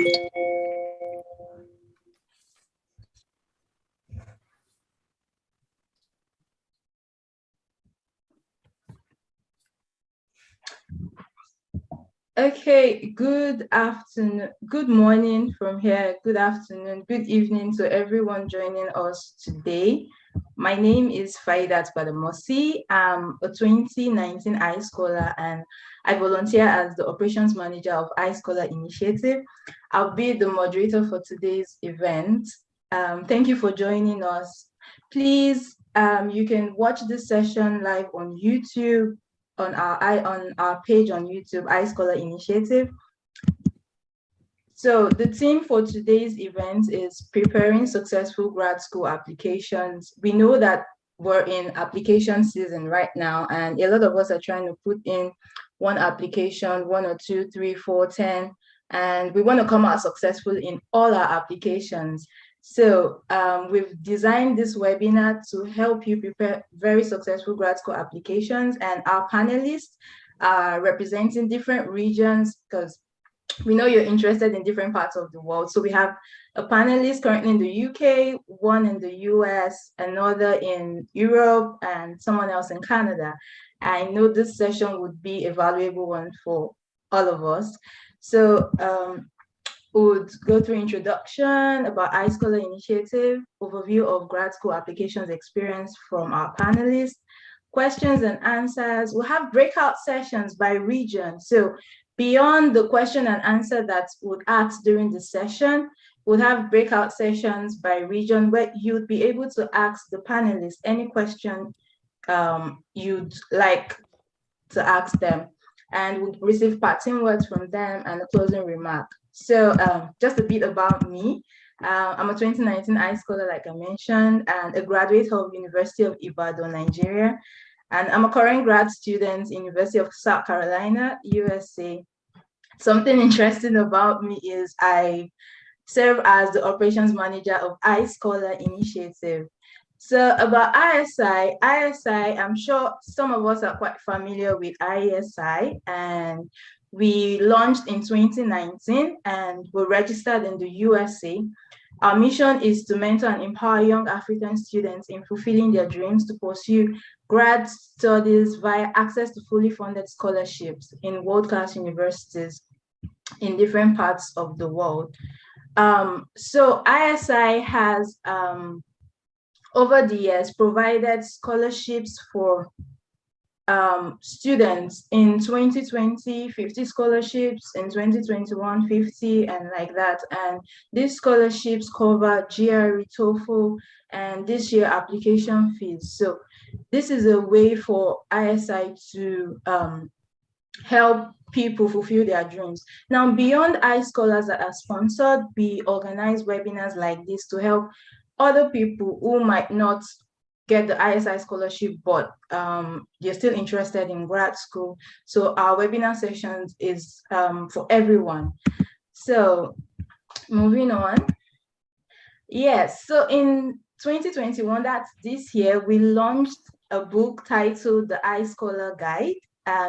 Okay, good afternoon, good morning from here, good afternoon, good evening to everyone joining us today. My name is Faidat Badamosi. I'm a 2019 iScholar and I volunteer as the Operations Manager of iScholar Initiative. I'll be the moderator for today's event. Thank you for joining us. Please, you can watch this session live on YouTube, on our page on YouTube, iScholar Initiative. So the theme for today's event is preparing successful grad school applications. We know that we're in application season right now, and a lot of us are trying to put in one application, 1 or 2, 3, 4, 10, and we want to come out successful in all our applications. So we've designed this webinar to help you prepare very successful grad school applications, and our panelists are representing different regions because we know you're interested in different parts of the world. So we have a panelist currently in the UK, one in the US, another in Europe, and someone else in Canada. I know this session would be a valuable one for all of us. So would go through introduction about iScholar Initiative, overview of grad school applications experience from our panelists, questions and answers. We'll have breakout sessions by region. So beyond the question and answer that would ask during the session, we'll have breakout sessions by region where you'd be able to ask the panelists any question you'd like to ask them, and we'll receive parting words from them and a closing remark. So just a bit about me. I'm a 2019 iScholar, like I mentioned, and a graduate of University of Ibadan, Nigeria. And I'm a current grad student in University of South Carolina, USA. Something interesting about me is I serve as the operations manager of iScholar Initiative. So about ISI, I'm sure some of us are quite familiar with ISI, and we launched in 2019 and were registered in the USA. Our mission is to mentor and empower young African students in fulfilling their dreams to pursue grad studies via access to fully funded scholarships in world-class universities in different parts of the world. So ISI has, over the years, provided scholarships for students in 2020, 50 scholarships, in 2021, 50, and like that. And these scholarships cover GRE, TOEFL, and this year application fees. So this is a way for ISI to help people fulfill their dreams. Now, beyond iScholars that are sponsored, we organize webinars like this to help other people who might not get the ISI scholarship, but you're still interested in grad school. So our webinar sessions is for everyone. So moving on. Yes, so in 2021, that's this year, we launched a book titled The iScholar Guide,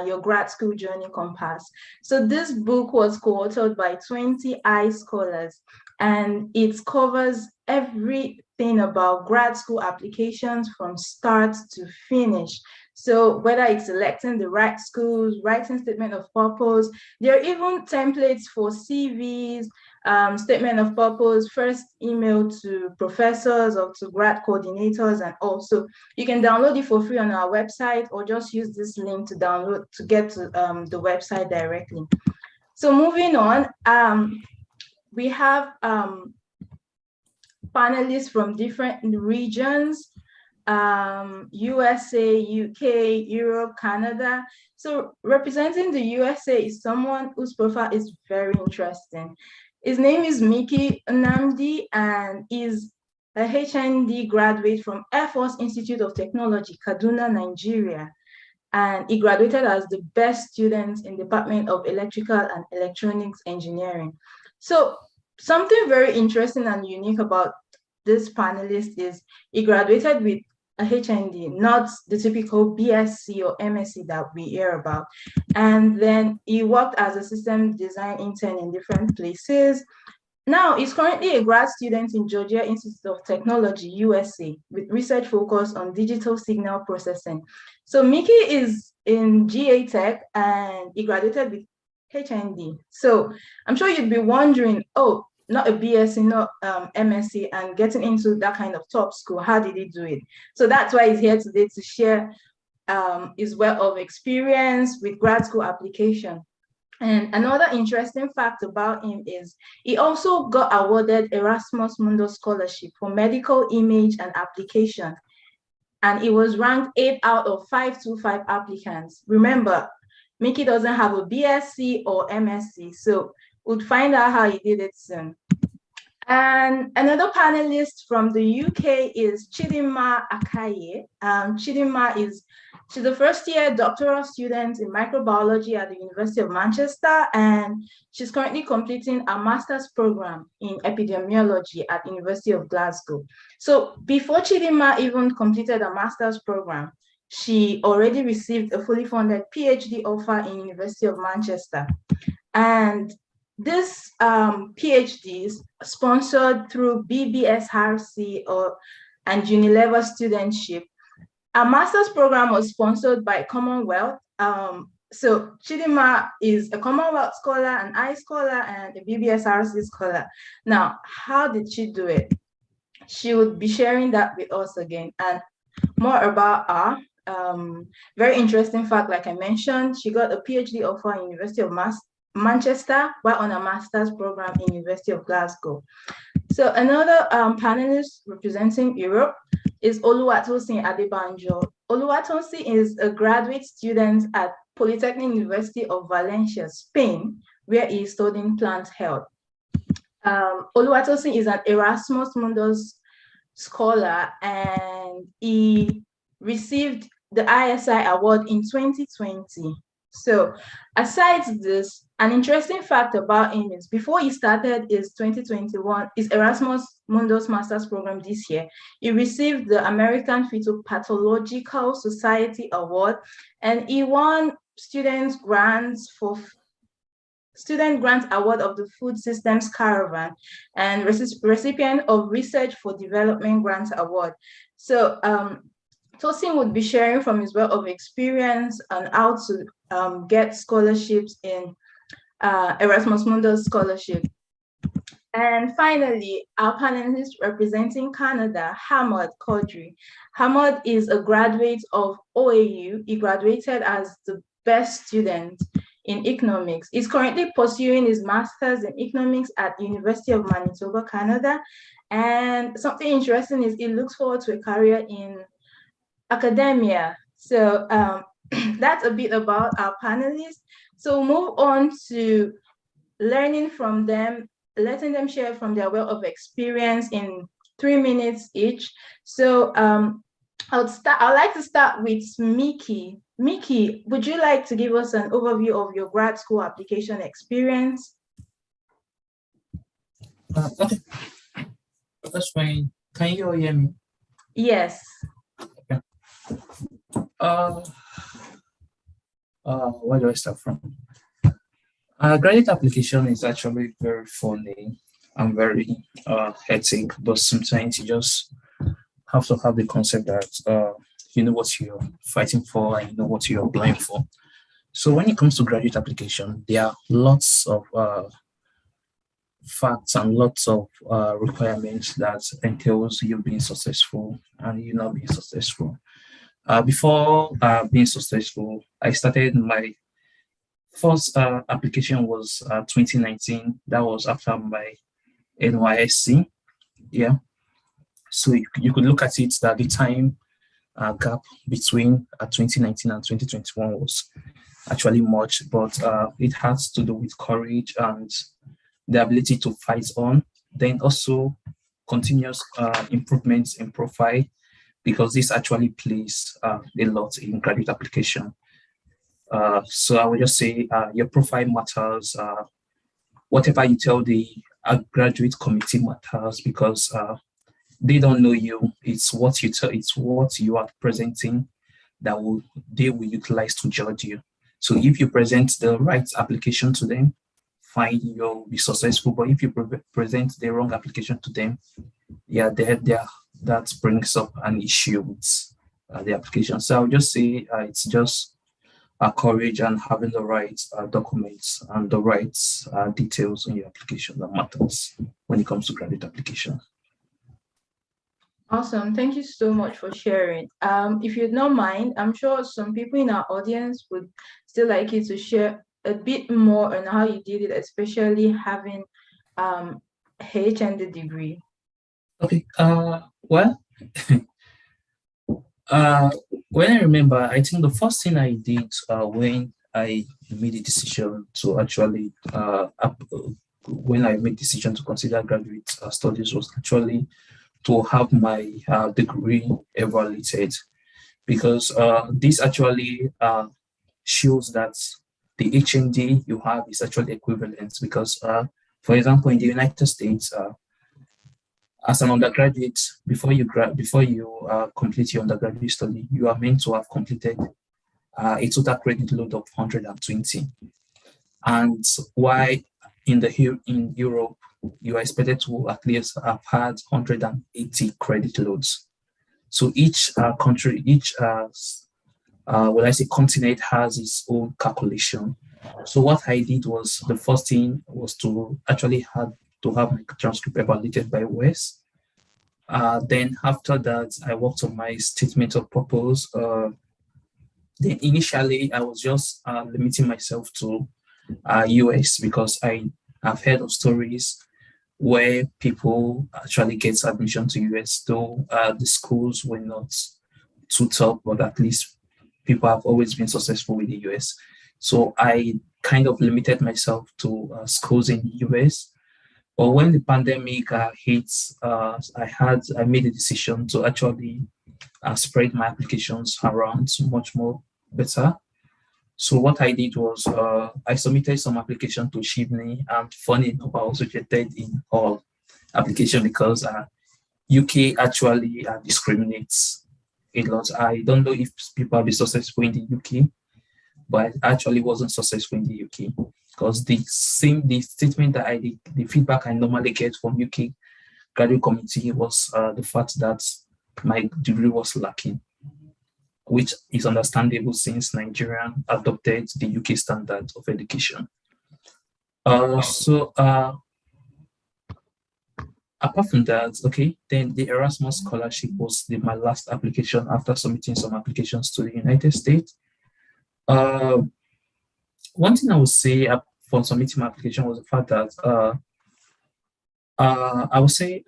Your Grad School Journey Compass. So this book was co-authored by 20 iScholars, and it covers everything about grad school applications from start to finish. So whether it's selecting the right schools, writing statement of purpose, there are even templates for CVs, statement of purpose, first email to professors or to grad coordinators, and also you can download it for free on our website or just use this link to download to get to the website directly. So moving on, we have panelists from different regions, USA, UK, Europe, Canada. So representing the USA is someone whose profile is very interesting. His name is Mickey Nnamdi, and is a HND graduate from Air Force Institute of Technology, Kaduna, Nigeria. And he graduated as the best student in the Department of Electrical and Electronics Engineering. So something very interesting and unique about this panelist is he graduated with a HND, not the typical BSc or MSc that we hear about. And then he worked as a system design intern in different places. Now, he's currently a grad student in Georgia Institute of Technology, USA, with research focus on digital signal processing. So Mickey is in GA Tech and he graduated with HND. So I'm sure you'd be wondering, oh, not a BSc, not MSc, and getting into that kind of top school, how did he do it? So that's why he's here today to share his wealth of experience with grad school application. And another interesting fact about him is he also got awarded Erasmus Mundus Scholarship for medical image and application. And he was ranked 8 out of 525 applicants. Remember, Mickey doesn't have a BSc or MSc, so we'll find out how he did it soon. And another panelist from the UK is Chidinma Akaye. She's a first-year doctoral student in microbiology at the University of Manchester, and she's currently completing a master's program in epidemiology at the University of Glasgow. So before Chidinma even completed a master's program, she already received a fully funded PhD offer in University of Manchester. And this PhD is sponsored through BBSRC and Unilever Studentship. Our master's program was sponsored by Commonwealth. So Chidinma is a Commonwealth scholar, an I scholar, and a BBSRC scholar. Now, how did she do it? She would be sharing that with us again. And more about her. Very interesting fact, like I mentioned, she got a PhD offer in University of Manchester while on a master's program in University of Glasgow. So another panelist representing Europe is Oluwatos Adebanjo. Oluwatos is a graduate student at Polytechnic University of Valencia, Spain, where he is studying plant health. Oluwatos is an Erasmus Mundus scholar, and he received the ISI award in 2020. So aside this, an interesting fact about him is before he started his 2021, his Erasmus Mundus Master's program this year, he received the American Phytopathological Society Award, and he won Student Grant Award of the Food Systems Caravan and recipient of Research for Development Grant Award. So Tosin would be sharing from his wealth of experience on how to get scholarships in Erasmus Mundus scholarship. And finally, our panelist representing Canada, Ahmed Kodri. Ahmed is a graduate of OAU. He graduated as the best student in economics. He's currently pursuing his master's in economics at the University of Manitoba, Canada. And something interesting is he looks forward to a career in academia. So that's a bit about our panelists. So move on to learning from them, letting them share from their wealth of experience in 3 minutes each. So I'd like to start with Mickey. Mickey, would you like to give us an overview of your grad school application experience? Okay, that's fine. Can you hear me? Yes. Okay. Where do I start from? Graduate application is actually very funny and very hectic, but sometimes you just have to have the concept that you know what you're fighting for and you know what you're applying for. So when it comes to graduate application, there are lots of facts and lots of requirements that entails you being successful and you not being successful. Before being successful, I started my first application was 2019. That was after my NYSC. Yeah. So you could look at it that the time gap between 2019 and 2021 was actually much, but it has to do with courage and the ability to fight on. Then also continuous improvements in profile, because this actually plays a lot in graduate application. So I would just say your profile matters. Whatever you tell the graduate committee matters, because they don't know you. It's what you tell, it's what you are presenting that they will utilize to judge you. So if you present the right application to them, fine, you'll be successful. But if you present the wrong application to them, yeah, that brings up an issue with the application. So I'll just say it's just courage and having the right documents and the right details in your application that matters when it comes to graduate application. Awesome. Thank you so much for sharing. If you'd not mind, I'm sure some people in our audience would still like you to share a bit more on how you did it, especially having HND degree. Okay. Well, when I remember, I think the first thing I did when I made a decision to actually when I made decision to consider graduate studies was actually to have my degree evaluated, because this actually shows that the HND you have is actually equivalent. Because, for example, in the United States, as an undergraduate, before you complete your undergraduate study, you are meant to have completed a total credit load of 120. And why in Europe, you are expected to at least have had 180 credit loads. So each country, each continent has its own calculation. So what I did was, the first thing was to actually have my transcript evaluated by WES. Then after that, I worked on my statement of purpose. Then initially, I was just limiting myself to US, because I've heard of stories where people actually get admission to US, though the schools were not too top, but at least people have always been successful with the US. So I kind of limited myself to schools in the US. But when the pandemic hit, I made a decision to actually spread my applications around much more better. So what I did was I submitted some application to Shibney, and funny enough, I was rejected in all application because UK actually discriminates a lot. I don't know if people have been successful in the UK, but I actually wasn't successful in the UK, because the statement that I did, the feedback I normally get from UK graduate committee was the fact that my degree was lacking, which is understandable since Nigeria adopted the UK standard of education. Apart from that, okay, then the Erasmus scholarship was my last application after submitting some applications to the United States. One thing I would say for submitting my application was the fact that I would say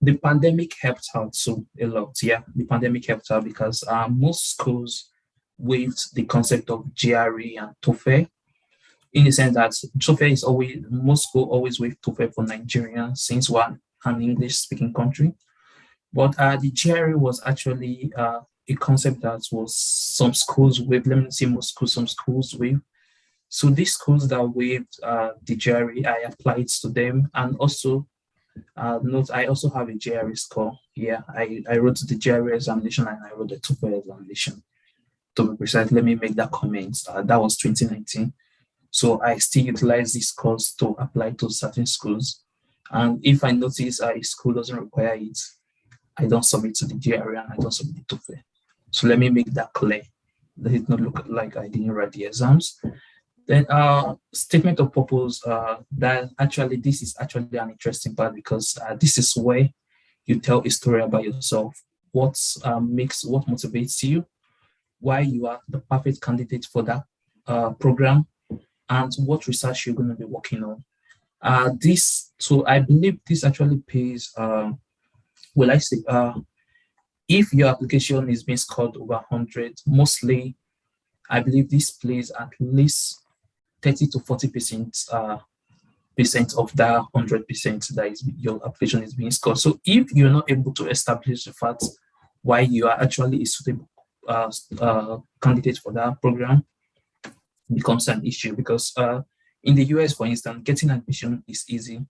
the pandemic helped out so a lot. Yeah, the pandemic helped out because most schools waived the concept of GRE and TOEFL, in the sense that TOEFL is always, most schools always waive TOEFL for Nigerians since we're an English-speaking country. But the GRE was actually a concept that was some schools waived. Let me see, most schools, some schools waived. So these schools that waived the GRE, I applied to them, and also note, I also have a GRE score. Yeah, I wrote the GRE examination and I wrote the TOEFL examination. To be precise, let me make that comment. That was 2019. So I still utilize these scores to apply to certain schools. And if I notice a school doesn't require it, I don't submit to the GRE and I don't submit the TOEFL. So let me make that clear. Let it not look like I didn't write the exams. Then statement of purpose, this is actually an interesting part, because this is where you tell a story about yourself, what motivates you, why you are the perfect candidate for that program, and what research you're going to be working on. So I believe this actually pays, if your application is being scored over 100, mostly, I believe this plays at least 30 to 40% of that 100% that is your application is being scored. So if you're not able to establish the fact why you are actually a suitable candidate for that program, becomes an issue, because in the US, for instance, getting admission is easy,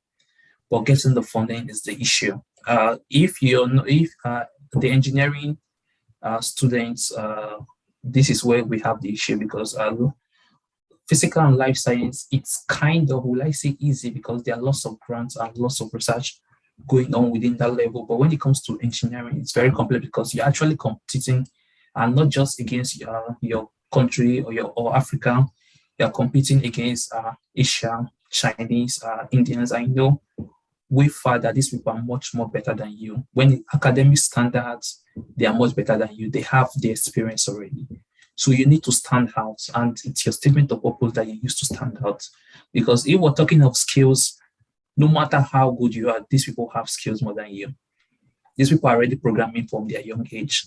but getting the funding is the issue. If you know, if the engineering students, this is where we have the issue because physical and life science, it's kind of, will I say, easy because there are lots of grants and lots of research going on within that level. But when it comes to engineering, it's very complex because you're actually competing and not just against your country or your or Africa, you're competing against Asia, Chinese, Indians. I know we find that these people are much more better than you. When the academic standards, they are much better than you. They have the experience already. So you need to stand out, and it's your statement of purpose that you use to stand out. Because if we're talking of skills, no matter how good you are, these people have skills more than you. These people are already programming from their young age.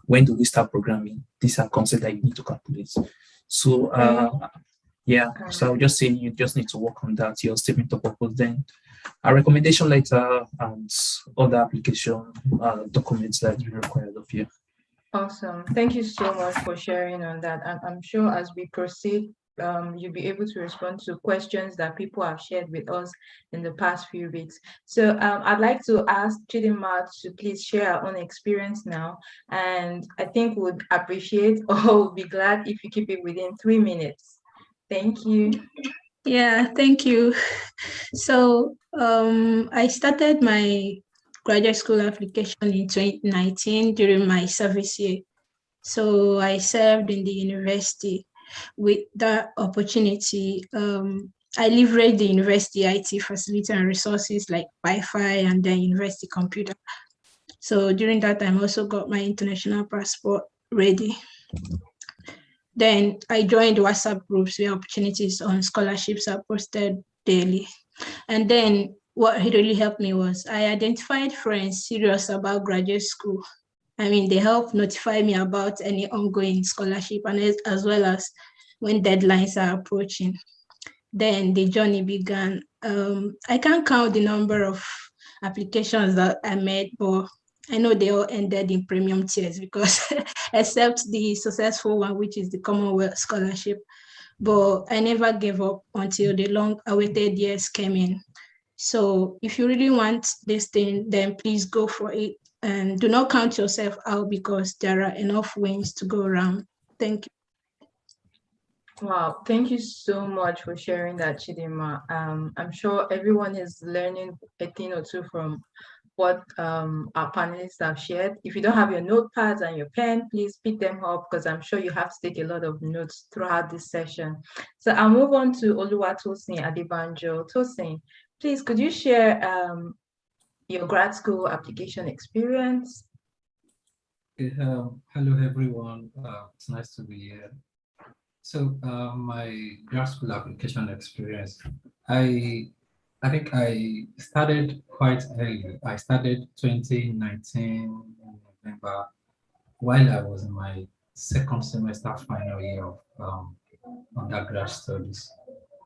When do we start programming? These are concepts that you need to calculate. So yeah, so I would just say you just need to work on that, your statement of purpose, then a recommendation letter and other application documents that you required of you. Awesome. Thank you so much for sharing on that. And I'm sure as we proceed, you'll be able to respond to questions that people have shared with us in the past few weeks. So I'd like to ask Chidinma to please share our own experience now. And I think we'd appreciate or would be glad if you keep it within 3 minutes. Thank you. Yeah, thank you. So I started my graduate school application in 2019 during my service year. So I served in the university. With that opportunity, I leveraged the university IT facility and resources like Wi-Fi and then university computer. So during that time, I also got my international passport ready. Then I joined WhatsApp groups where opportunities on scholarships are posted daily. And then what really helped me was I identified friends serious about graduate school. I mean, they help notify me about any ongoing scholarship and as well as when deadlines are approaching. Then the journey began. I can't count the number of applications that I made, but I know they all ended in premium tiers because except the successful one, which is the Commonwealth Scholarship. But I never gave up until the long-awaited years came in. So if you really want this thing, then please go for it. And do not count yourself out because there are enough wins to go around. Thank you. Wow, thank you so much for sharing that, Chidima. I'm sure everyone is learning a thing or two from what our panelists have shared. If you don't have your notepads and your pen, please pick them up because I'm sure you have to take a lot of notes throughout this session. So I'll move on to Oluwatos Adebanjo. Tosin, please, could you share your grad school application experience? Hello everyone, it's nice to be here. So my grad school application experience, I think I started quite early. I started 2019 in November while I was in my second semester final year of undergrad studies.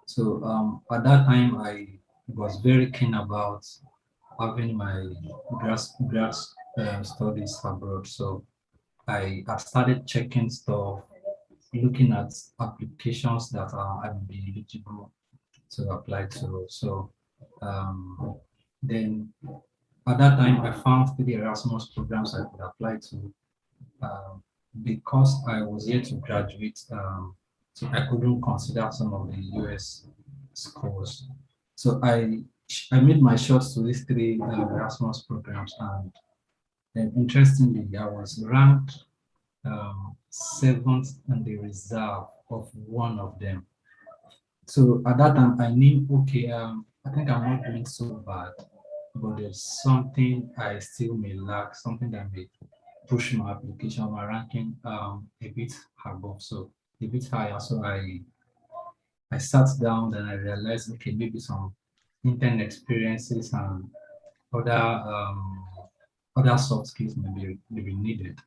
So at that time, I was very keen about having my grad studies abroad. So I had started checking stuff, looking at applications that I would be eligible to apply to. So then at that time, I found 3 Erasmus programs I could apply to. Because I was yet to graduate, so I couldn't consider some of the US schools. So I made my shots to these 3 Erasmus programs, and interestingly, I was ranked 7th in the reserve of one of them. So at that time, I knew, okay, I think I'm not doing so bad, but there's something I still may lack, something that may push my application, my ranking a bit above, so a bit higher. So I sat down and I realized, okay, maybe some intern experiences and other soft skills may be needed.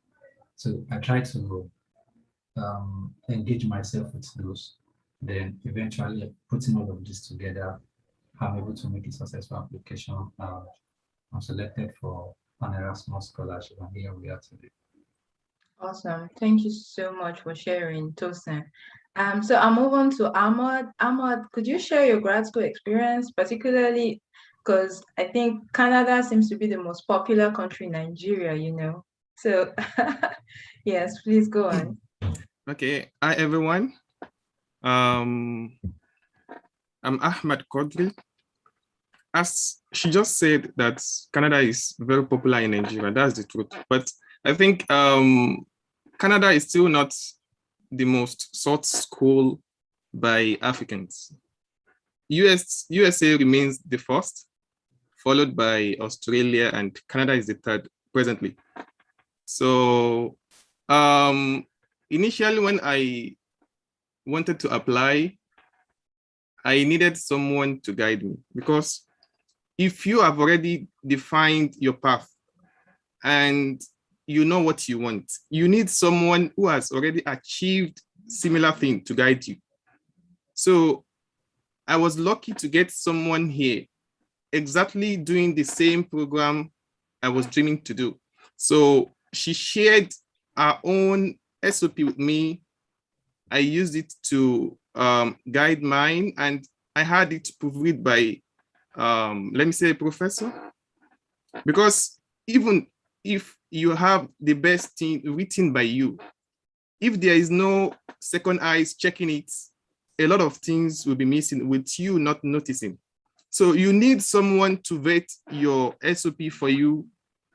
So I tried to engage myself with those. Then eventually putting all of this together, I'm able to make a successful application. I'm selected for an Erasmus scholarship, and here we are today. Awesome. Thank you so much for sharing, Tosin. So I'll move on to Ahmed. Ahmed, could you share your grad school experience, particularly because I think Canada seems to be the most popular country in Nigeria, you know. So yes, please go on. Okay, hi everyone. I'm Ahmed Kodri. As she just said that Canada is very popular in Nigeria, that's the truth. But I think Canada is still not the most sought school by Africans. USA remains the first, followed by Australia, and Canada is the third presently. So initially when I wanted to apply, I needed someone to guide me, because if you have already defined your path and you know what you want, you need someone who has already achieved similar thing to guide you. So I was lucky to get someone here exactly doing the same program I was dreaming to do. So she shared her own SOP with me. I used it to guide mine, and I had it proofread by, let me say, a professor. Because even if you have the best thing written by you, if there is no second eyes checking it, a lot of things will be missing with you not noticing. So you need someone to vet your SOP for you,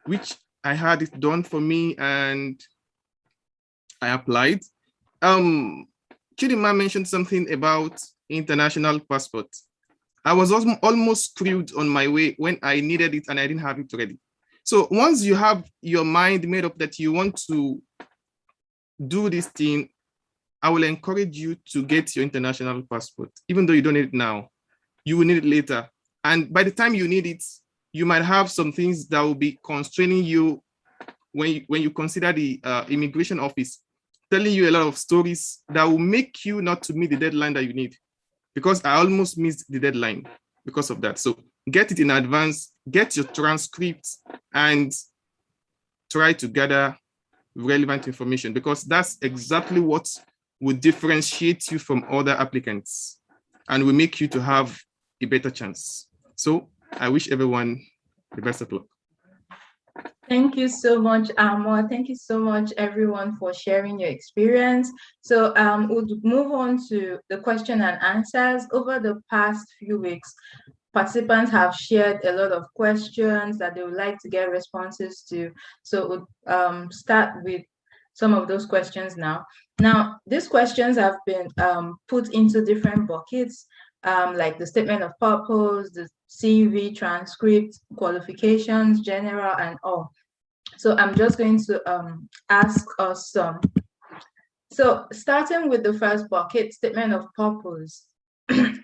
which I had it done for me, and I applied. Chidima mentioned something about international passport. I was almost screwed on my way when I needed it and I didn't have it ready. So once you have your mind made up that you want to do this thing, I will encourage you to get your international passport. Even though you don't need it now, you will need it later. And by the time you need it, you might have some things that will be constraining you when you consider the immigration office, telling you a lot of stories that will make you not to meet the deadline that you need. Because I almost missed the deadline because of that. So get it in advance, get your transcripts, and try to gather relevant information, because that's exactly what will differentiate you from other applicants and will make you to have a better chance. So I wish everyone the best of luck. Thank you so much, Ahmed. Thank you so much, everyone, for sharing your experience. So we'll move on to the question and answers. Over the past few weeks, participants have shared a lot of questions that they would like to get responses to. So we'll start with some of those questions now. Now, these questions have been put into different buckets, like the statement of purpose, the CV, transcript, qualifications, general, and all. So I'm just going to ask us some. So starting with the first bucket, statement of purpose.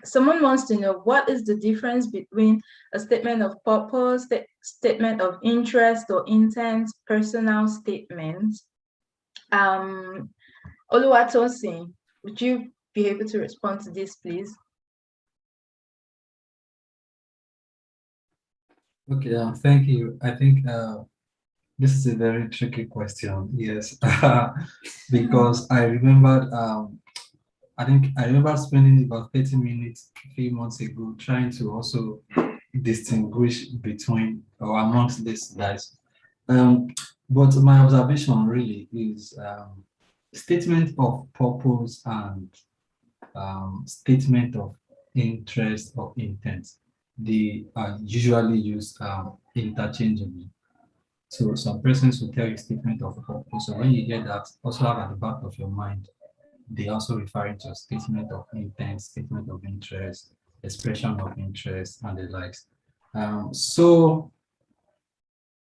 Someone wants to know, what is the difference between a statement of purpose, statement of interest or intent, personal statement? Oluwatos, would you be able to respond to this, please? Okay, thank you. I think this is a very tricky question. Yes, because I remembered. I remember spending about 30 minutes a few months ago trying to also distinguish between or amongst these guys. But my observation really is statement of purpose and statement of interest or intent. They are usually used interchangeably. So some persons will tell you statement of purpose. So when you hear that, also have at the back of your mind, they also referring to a statement of intent, statement of interest, expression of interest, and the likes. So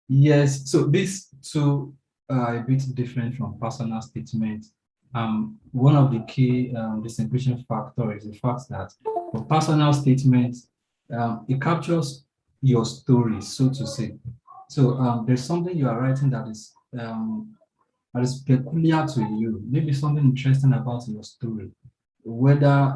yes, so these two are a bit different from personal statement. One of the key distinguishing factors is the fact that for personal statement, it captures your story, so to say. So there's something you are writing that is peculiar to you, maybe something interesting about your story, whether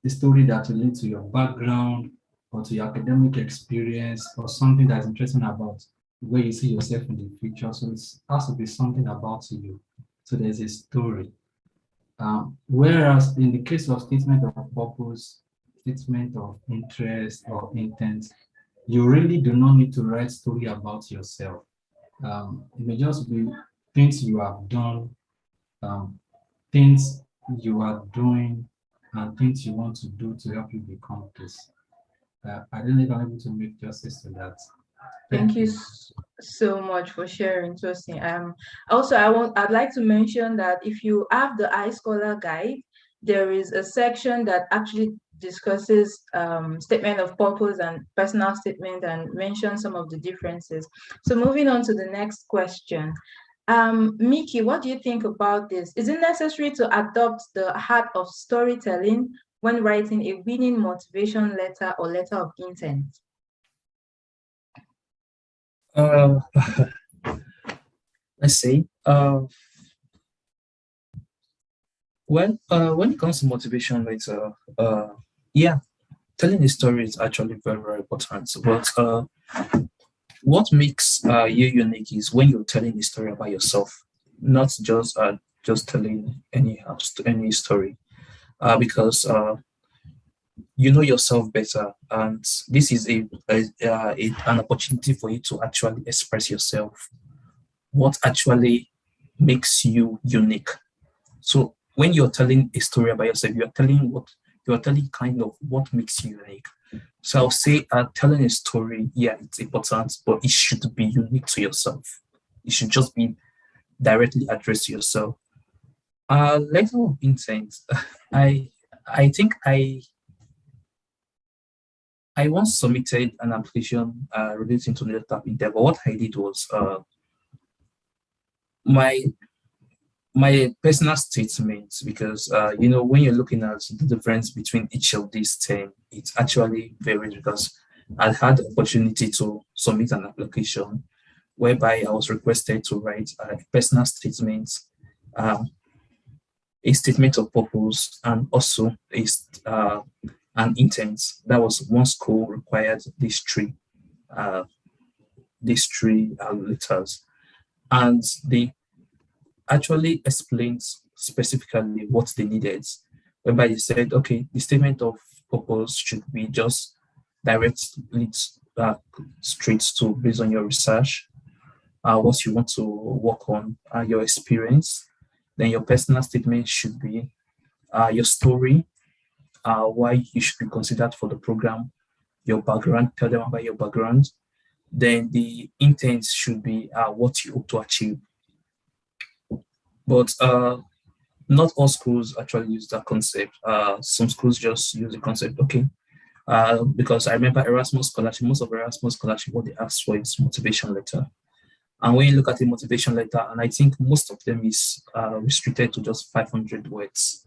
the story that relates to your background or to your academic experience or something that's interesting about where you see yourself in the future. So it has to be something about you. So there's a story. Whereas in the case of statement of purpose, statement of interest or intent, you really do not need to write story about yourself. It may just be things you have done, things you are doing, and things you want to do to help you become this. I don't know if I'm able to make justice to that. Thank you so much for sharing, Tosin. Also, I'd like to mention that if you have the iScholar guide, there is a section that actually discusses statement of purpose and personal statement and mentions some of the differences. So moving on to the next question. Miki, what do you think about this? Is it necessary to adopt the art of storytelling when writing a winning motivation letter or letter of intent? Let's see. When it comes to motivation letter, yeah, telling a story is actually very, very important. But what makes you unique is when you're telling a story about yourself, not just telling any story, because you know yourself better, and this is an opportunity for you to actually express yourself. What actually makes you unique? So when you're telling a story about yourself, you're telling kind of what makes you unique. So I'll say telling a story, yeah, it's important, but it should be unique to yourself. It should just be directly addressed to yourself. Letter of intent. I think I once submitted an application relating to letter of intent, but what I did was my my personal statement, because when you're looking at the difference between each of these 10, it actually varies, because I had the opportunity to submit an application whereby I was requested to write a personal statement, a statement of purpose, and also an intent. That was one school required uh, these three letters, and they actually explains specifically what they needed, whereby they said, okay, the statement of purpose should be just directly straight to based on your research, what you want to work on, your experience. Then your personal statement should be your story, why you should be considered for the program, your background, tell them about your background. Then the intent should be what you hope to achieve. But not all schools actually use that concept. Some schools just use the concept, okay. Because I remember Erasmus scholarship, most of Erasmus scholarship, what they ask for is motivation letter. And when you look at the motivation letter, and I think most of them is restricted to just 500 words.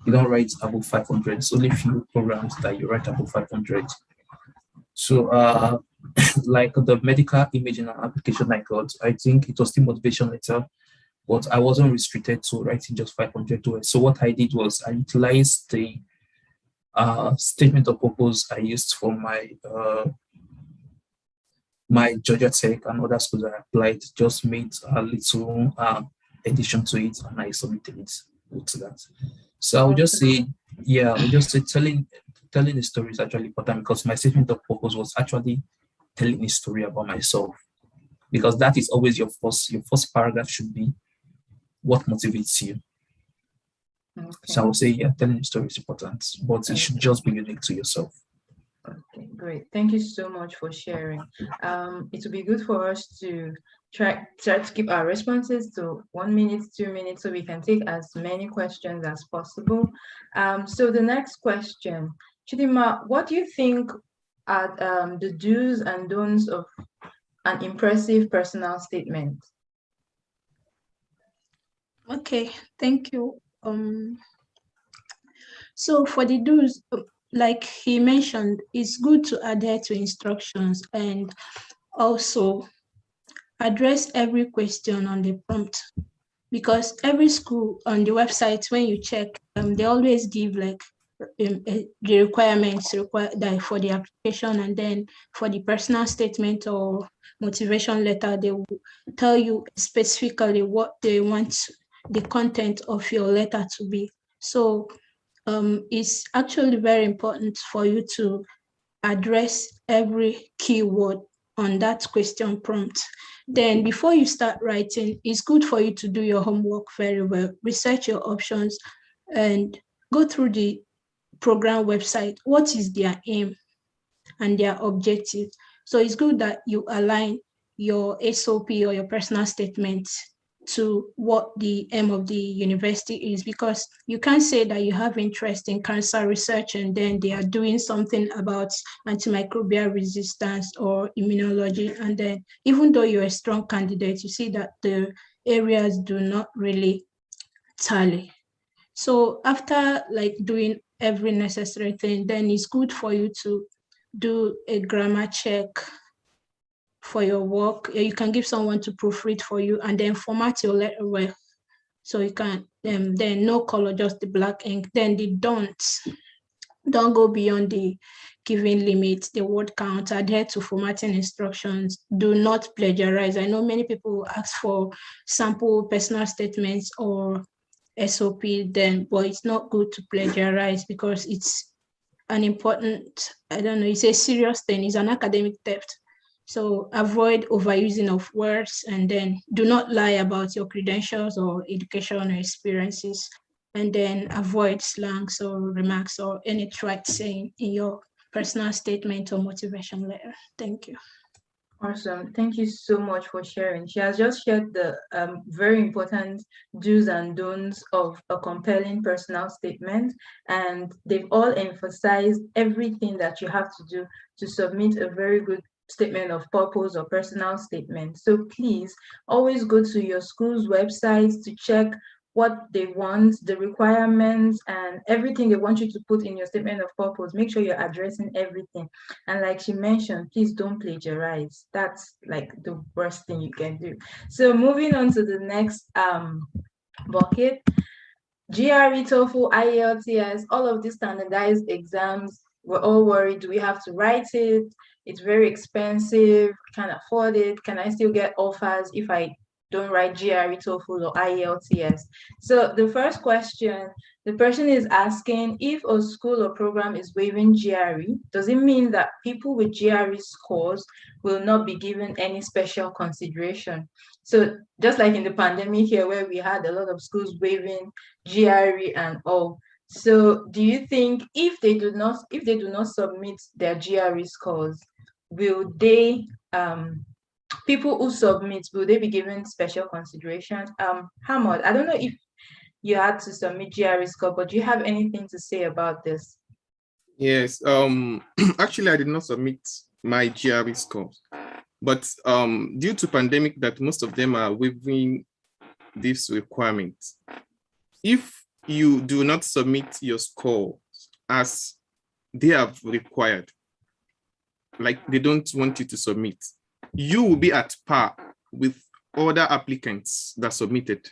You don't write above 500. It's only few programs that you write above 500. So like the medical imaging application I got, I think it was the motivation letter, but I wasn't restricted to writing just 500 words. So what I did was I utilized the statement of purpose I used for my Georgia Tech and other schools I applied, just made a little addition to it, and I submitted it to that. So I would just say, telling the story is actually important, because my statement of purpose was actually telling a story about myself, because that is always your first paragraph should be what motivates you. Okay. So I would say, yeah, telling a story is important, but it should just be unique to yourself. Okay, great. Thank you so much for sharing. It will be good for us to try to keep our responses to 1 minute, 2 minutes, so we can take as many questions as possible. So the next question, Chidima, what do you think are the do's and don'ts of an impressive personal statement? Okay, thank you. So for the do's, like he mentioned, it's good to adhere to instructions and also address every question on the prompt, because every school on the website, when you check, they always give like the requirements required for the application, and then for the personal statement or motivation letter, they will tell you specifically what they want the content of your letter to be. So it's actually very important for you to address every keyword on that question prompt. Then before you start writing, it's good for you to do your homework very well, research your options, and go through the program website. What is their aim and their objective? So it's good that you align your SOP or your personal statement to what the aim of the university is, because you can't say that you have interest in cancer research and then they are doing something about antimicrobial resistance or immunology, and then even though you're a strong candidate, you see that the areas do not really tally. So after like doing every necessary thing, then it's good for you to do a grammar check for your work. You can give someone to proofread for you and then format your letter well. So you can, then no color, just the black ink. Then the don't go beyond the given limit, the word count, adhere to formatting instructions, do not plagiarize. I know many people ask for sample personal statements or SOP then, but it's not good to plagiarize because it's an important, I don't know, it's a serious thing, it's an academic theft. So avoid overusing of words, and then do not lie about your credentials or educational experiences, and then avoid slangs or remarks or any trite saying in your personal statement or motivation letter. Thank you. Awesome. Thank you so much for sharing. She has just shared the very important do's and don'ts of a compelling personal statement, and they've all emphasized everything that you have to do to submit a very good statement of purpose or personal statement. So please always go to your school's website to check what they want, the requirements, and everything they want you to put in your statement of purpose. Make sure you're addressing everything. And like she mentioned, please don't plagiarize. That's like the worst thing you can do. So moving on to the next bucket, GRE, TOEFL, IELTS, all of these standardized exams, we're all worried, do we have to write it? It's very expensive, can't afford it. Can I still get offers if I don't write GRE, TOEFL, or IELTS? So the first question, the person is asking, if a school or program is waiving GRE, does it mean that people with GRE scores will not be given any special consideration? So just like in the pandemic here, where we had a lot of schools waiving GRE and all. So do you think if they do not submit their GRE scores, will they people who submit, will they be given special consideration? Ahmed, I don't know if you had to submit GRE score, but do you have anything to say about this? Yes. Actually, I did not submit my GRE scores, but due to pandemic, that most of them are waiving this requirement. If you do not submit your score as they have required, like they don't want you to submit, you will be at par with other applicants that submitted.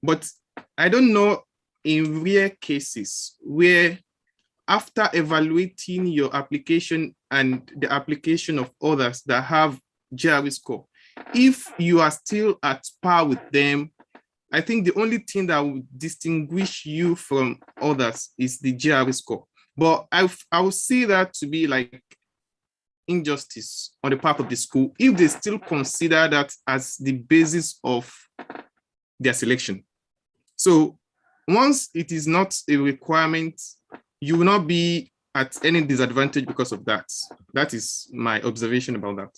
But I don't know in rare cases where after evaluating your application and the application of others that have GRE score, if you are still at par with them, I think the only thing that will distinguish you from others is the GRE score. But I will see that to be like injustice on the part of the school if they still consider that as the basis of their selection. So once it is not a requirement, you will not be at any disadvantage because of that. That is my observation about that.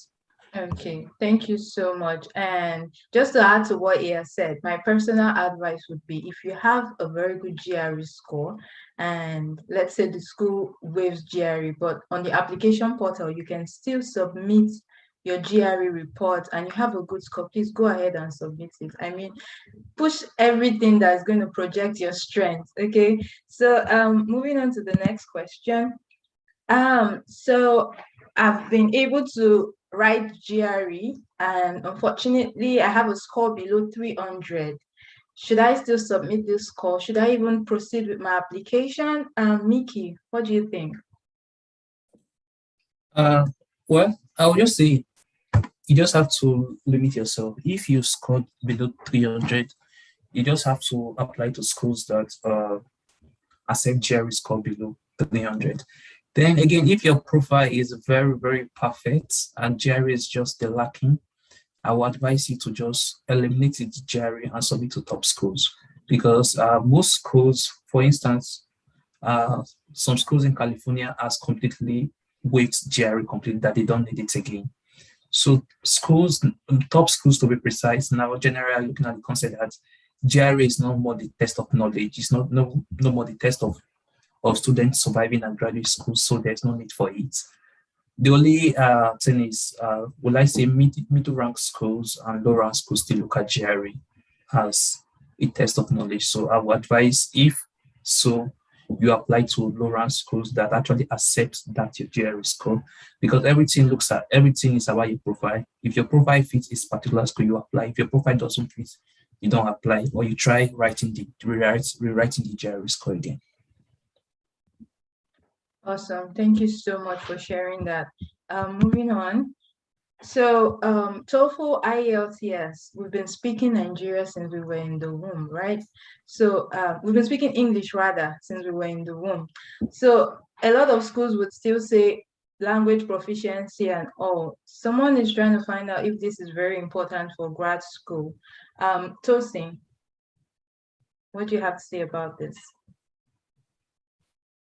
Okay, thank you so much. And just to add to what he has said, my personal advice would be, if you have a very good GRE score, and let's say the school waives GRE, but on the application portal, you can still submit your GRE report and you have a good score, please go ahead and submit it. I mean, push everything that's going to project your strength, okay? So moving on to the next question. So I've been able to write GRE, and unfortunately I have a score below 300. Should I still submit this score? Should I even proceed with my application? Mickey, what do you think? Well, I'll just say you just have to limit yourself. If you scored below 300, you just have to apply to schools that accept GRE score below 300. Then again, if your profile is very, very perfect and GRE is just the lacking, I would advise you to just eliminate the GRE and submit to top schools, because most schools, for instance, some schools in California has completely waived GRE completely, that they don't need it again. So schools, top schools to be precise, now generally looking at the concept that GRE is no more the test of knowledge. It's not no more the test of students surviving at graduate school, so there's no need for it. The only thing is, will I say middle rank schools and low rank schools still look at GRE as a test of knowledge. So I would advise, if so, you apply to low rank schools that actually accept that your GRE score, because everything is about your profile. If your profile fits this particular school, you apply. If your profile doesn't fit, you don't apply, or you try rewriting the GRE score again. Awesome. Thank you so much for sharing that. Moving on. So TOEFL, IELTS, we've been speaking Nigeria since we were in the womb, right? So we've been speaking English rather since we were in the womb. So a lot of schools would still say language proficiency and all. Someone is trying to find out if this is very important for grad school. Tosin, what do you have to say about this?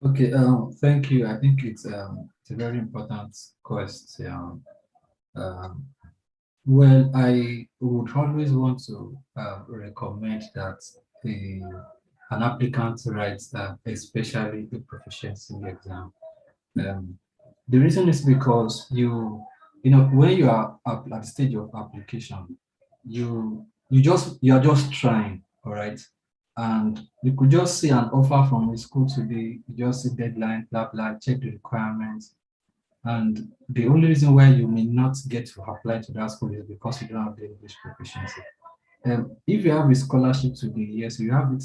Okay, thank you. I think it's a very important question. Well, I would always want to recommend that an applicant writes especially the proficiency exam. The reason is because you know when you are at the stage of application, you are just trying, all right, and you could just see an offer from a school today. You just see deadline, blah blah, check the requirements. And the only reason why you may not get to apply to that school is because you don't have the English proficiency. If you have a scholarship today, yes, you have it,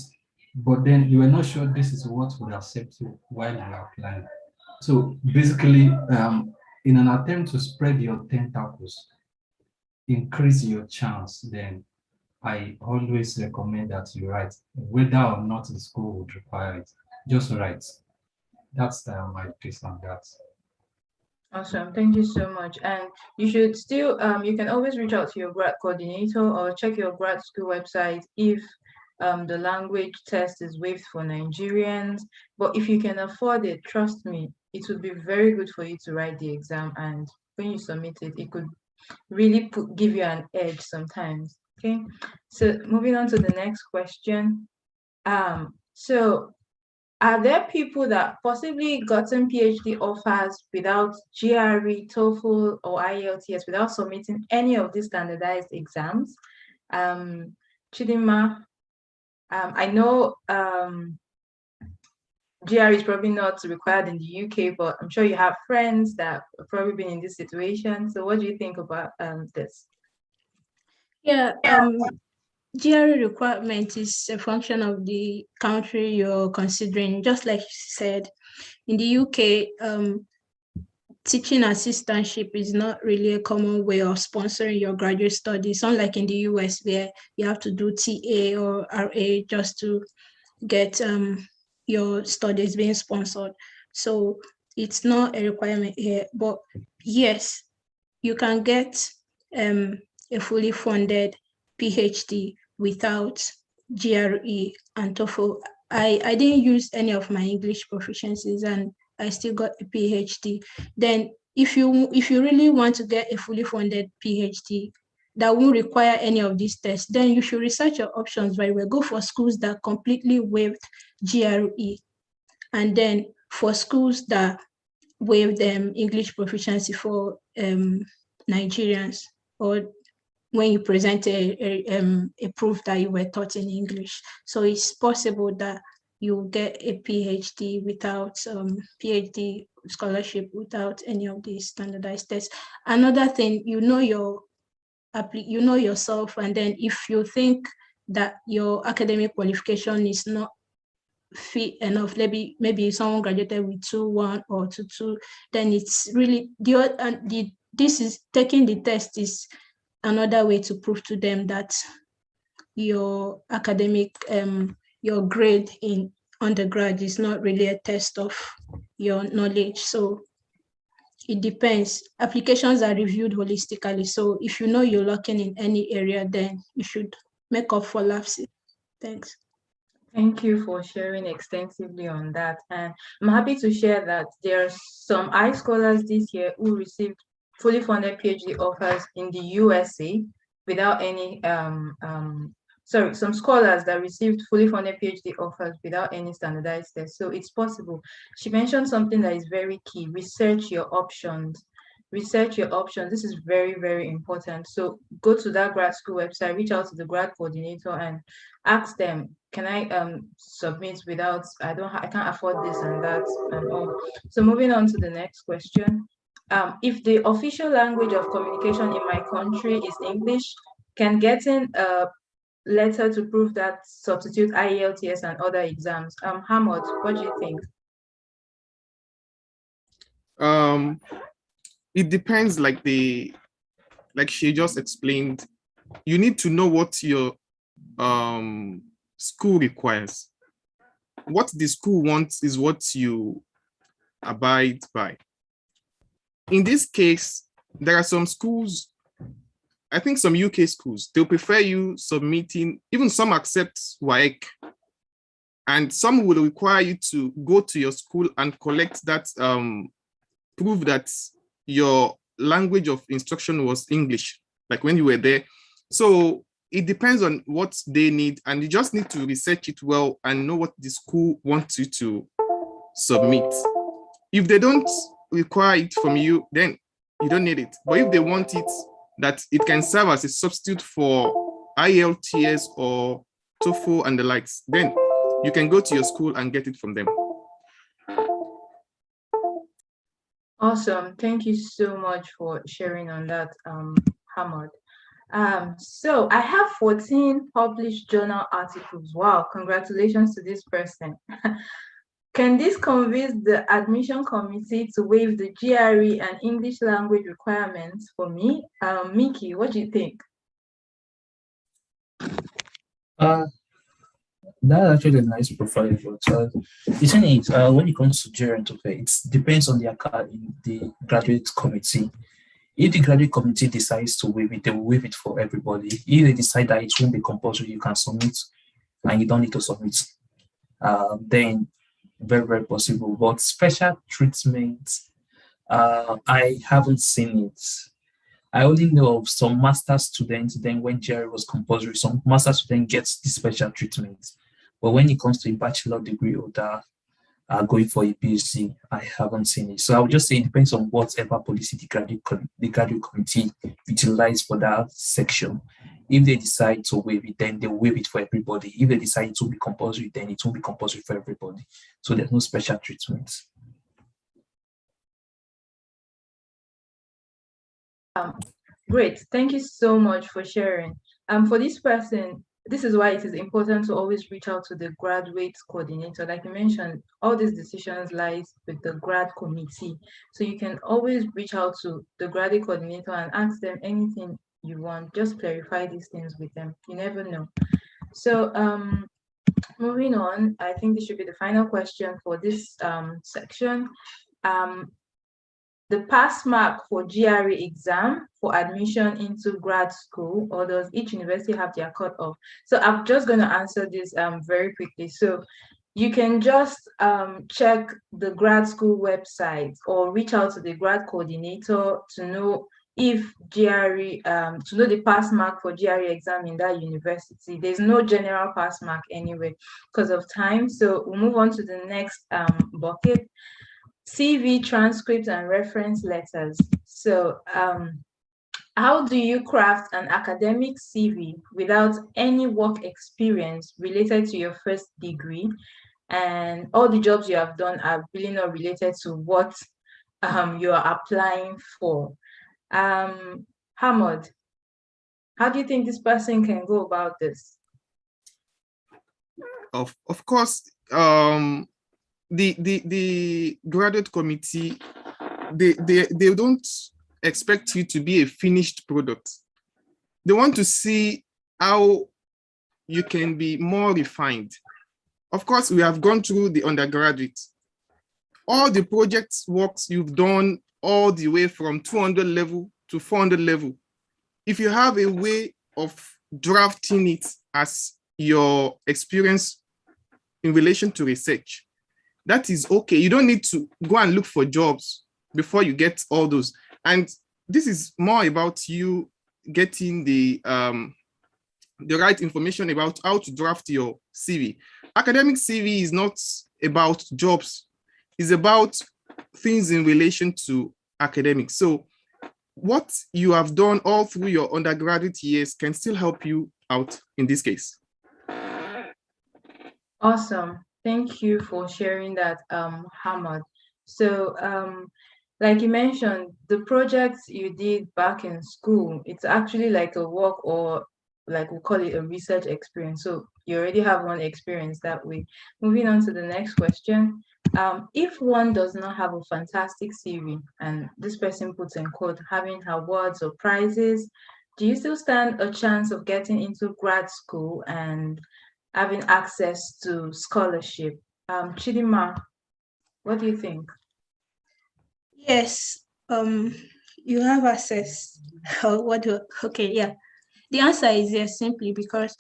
but then you are not sure this is what would accept you while you are applying. So basically, in an attempt to spread your tentacles, increase your chance, then I always recommend that you write, whether or not the school would require it. Just write. That's my piece on that. Awesome. Thank you so much. And you should still, you can always reach out to your grad coordinator or check your grad school website if the language test is waived for Nigerians. But if you can afford it, trust me, it would be very good for you to write the exam. And when you submit it, it could really give you an edge sometimes. Okay. So moving on to the next question. So are there people that possibly gotten PhD offers without GRE, TOEFL, or IELTS without submitting any of these standardized exams? Chidinma, I know GRE is probably not required in the UK, but I'm sure you have friends that have probably been in this situation. So what do you think about this? Yeah, GRE requirement is a function of the country you're considering. Just like you said, in the UK, teaching assistantship is not really a common way of sponsoring your graduate studies, unlike in the US where you have to do TA or RA just to get your studies being sponsored. So it's not a requirement here, but yes, you can get a fully funded PhD without GRE and TOEFL. I didn't use any of my English proficiencies and I still got a PhD. Then if you really want to get a fully funded PhD that won't require any of these tests, then you should research your options very well. Go for schools that completely waived GRE. And then for schools that waive them English proficiency for Nigerians, or when you present a proof that you were taught in English. So it's possible that you get a PhD without PhD scholarship without any of these standardized tests. Another thing, you know yourself, and then if you think that your academic qualification is not fit enough, maybe someone graduated with 2.1 or 2.2, then it's really taking the test is another way to prove to them that your academic your grade in undergrad is not really a test of your knowledge. So it depends. Applications are reviewed holistically. So if you know you're lacking in any area, then you should make up for lapses. Thanks. Thank you for sharing extensively on that. And I'm happy to share that there are some scholars this year who received fully funded PhD offers in the USA without any some scholars that received fully funded PhD offers without any standardized test. So it's possible. She mentioned something that is very key: research your options. Research your options. This is very, very important. So go to that grad school website, reach out to the grad coordinator and ask them, can I submit without, I can't afford this and that and all. So moving on to the next question. If the official language of communication in my country is English, can getting a letter to prove that substitute IELTS and other exams? Ahmed, what do you think? It depends, like she just explained. You need to know what your school requires. What the school wants is what you abide by. In this case, there are some schools, I think some UK schools, they'll prefer you submitting, even some accept WAEC, and some will require you to go to your school and collect that prove that your language of instruction was English, like when you were there. So it depends on what they need, and you just need to research it well and know what the school wants you to submit. If they don't require it from you, then you don't need it. But if they want it, that it can serve as a substitute for IELTS or TOEFL and the likes, then you can go to your school and get it from them. Awesome. Thank you so much for sharing on that, Ahmed. So I have 14 published journal articles. Wow, congratulations to this person. Can this convince the admission committee to waive the GRE and English language requirements for me? Mickey, what do you think? That's actually a nice profile. But the thing is, when it comes to GRE and TOEFL, it depends on the graduate committee. If the graduate committee decides to waive it, they will waive it for everybody. If they decide that it won't be compulsory, you can submit and you don't need to submit, then very, very possible. But special treatment, I haven't seen it. I only know of some master students, then when GRE was compulsory, some master student gets the special treatment. But when it comes to a bachelor degree holder going for a PhD, I haven't seen it. So I would just say it depends on whatever policy the graduate committee utilize for that section. If they decide to waive it, then they will waive it for everybody. If they decide to be compulsory, then it will be compulsory for everybody. So there's no special treatment. Great. Thank you so much for sharing. For this person, this is why it is important to always reach out to the graduate coordinator. Like you mentioned, all these decisions lies with the grad committee. So you can always reach out to the graduate coordinator and ask them anything you want. Just clarify these things with them. You never know. So moving on, I think this should be the final question for this section. The pass mark for GRE exam for admission into grad school, or does each university have their cutoff? So I'm just going to answer this very quickly. So you can just check the grad school website or reach out to the grad coordinator to know if GRE, to know the pass mark for GRE exam in that university. There's no general pass mark anyway because of time. So we'll move on to the next bucket. CV, transcripts, and reference letters. So how do you craft an academic CV without any work experience related to your first degree? And all the jobs you have done are really not related to what you are applying for. Ahmed, how do you think this person can go about this? Of course, the graduate committee, they don't expect you to be a finished product. They want to see how you can be more refined. Of course, we have gone through the undergraduate. All the project works you've done all the way from 200 level to 400 level. If you have a way of drafting it as your experience in relation to research, that is okay. You don't need to go and look for jobs before you get all those. And this is more about you getting the right information about how to draft your CV. Academic CV is not about jobs. It's about things in relation to academics. So what you have done all through your undergraduate years can still help you out in this case. Awesome. Thank you for sharing that, Ahmed. So, like you mentioned, the projects you did back in school, it's actually like a work, or like we call it a research experience. So you already have one experience that way. Moving on to the next question. If one does not have a fantastic CV, and this person puts in quote, having awards or prizes, do you still stand a chance of getting into grad school and having access to scholarship? Chidima, what do you think? Yes, you have access. Okay, yeah. The answer is yes, simply because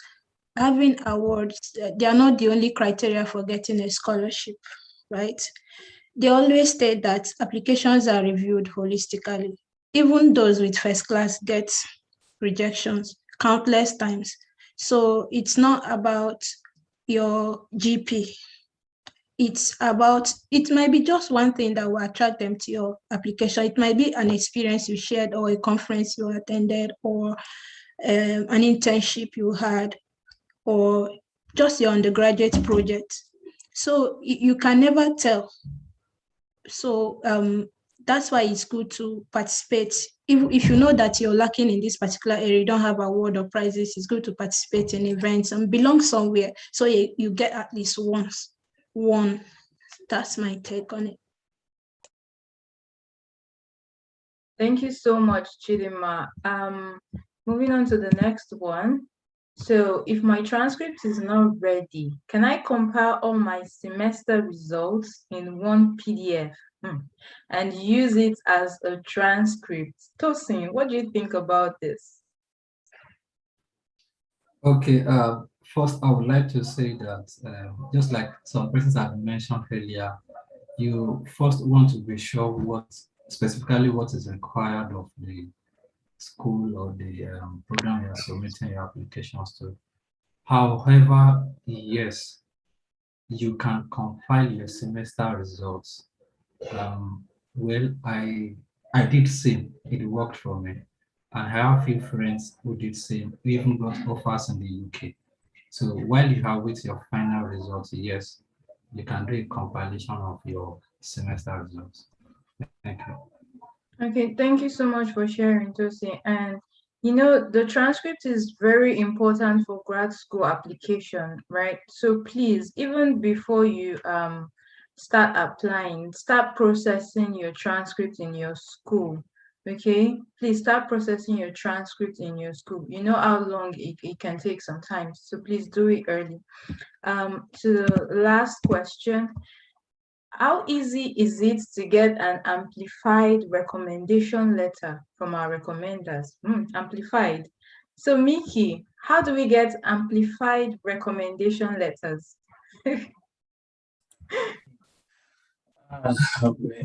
having awards, they are not the only criteria for getting a scholarship, right? They always state that applications are reviewed holistically. Even those with first class get rejections countless times. So it's not about your GP. It's about, it might be just one thing that will attract them to your application. It might be an experience you shared, or a conference you attended, or an internship you had, or just your undergraduate project. So you can never tell. So that's why it's good to participate. If you know that you're lacking in this particular area, you don't have award or prizes, it's good to participate in events and belong somewhere, so you get at least one. That's my take on it. Thank you so much, Chidima. Moving on to the next one. So if my transcript is not ready, can I compile all my semester results in one PDF and use it as a transcript? Tosin, what do you think about this? Okay, first I would like to say that just like some persons have mentioned earlier, you first want to be sure specifically what is required of the school or the program you're submitting your applications to. However, yes, you can compile your semester results. Well, I did same. It worked for me. And I have a few friends who did same, who even got offers in the UK. So while you are with your final results, yes, you can do a compilation of your semester results. Thank you. Okay, thank you so much for sharing, Tosin. And you know, the transcript is very important for grad school application, right? So please, even before you start applying, start processing your transcript in your school. Okay, please start processing your transcript in your school. You know how long it can take sometimes, so please do it early. To the last question, how easy is it to get an amplified recommendation letter from our recommenders? Amplified. So Miki, how do we get amplified recommendation letters?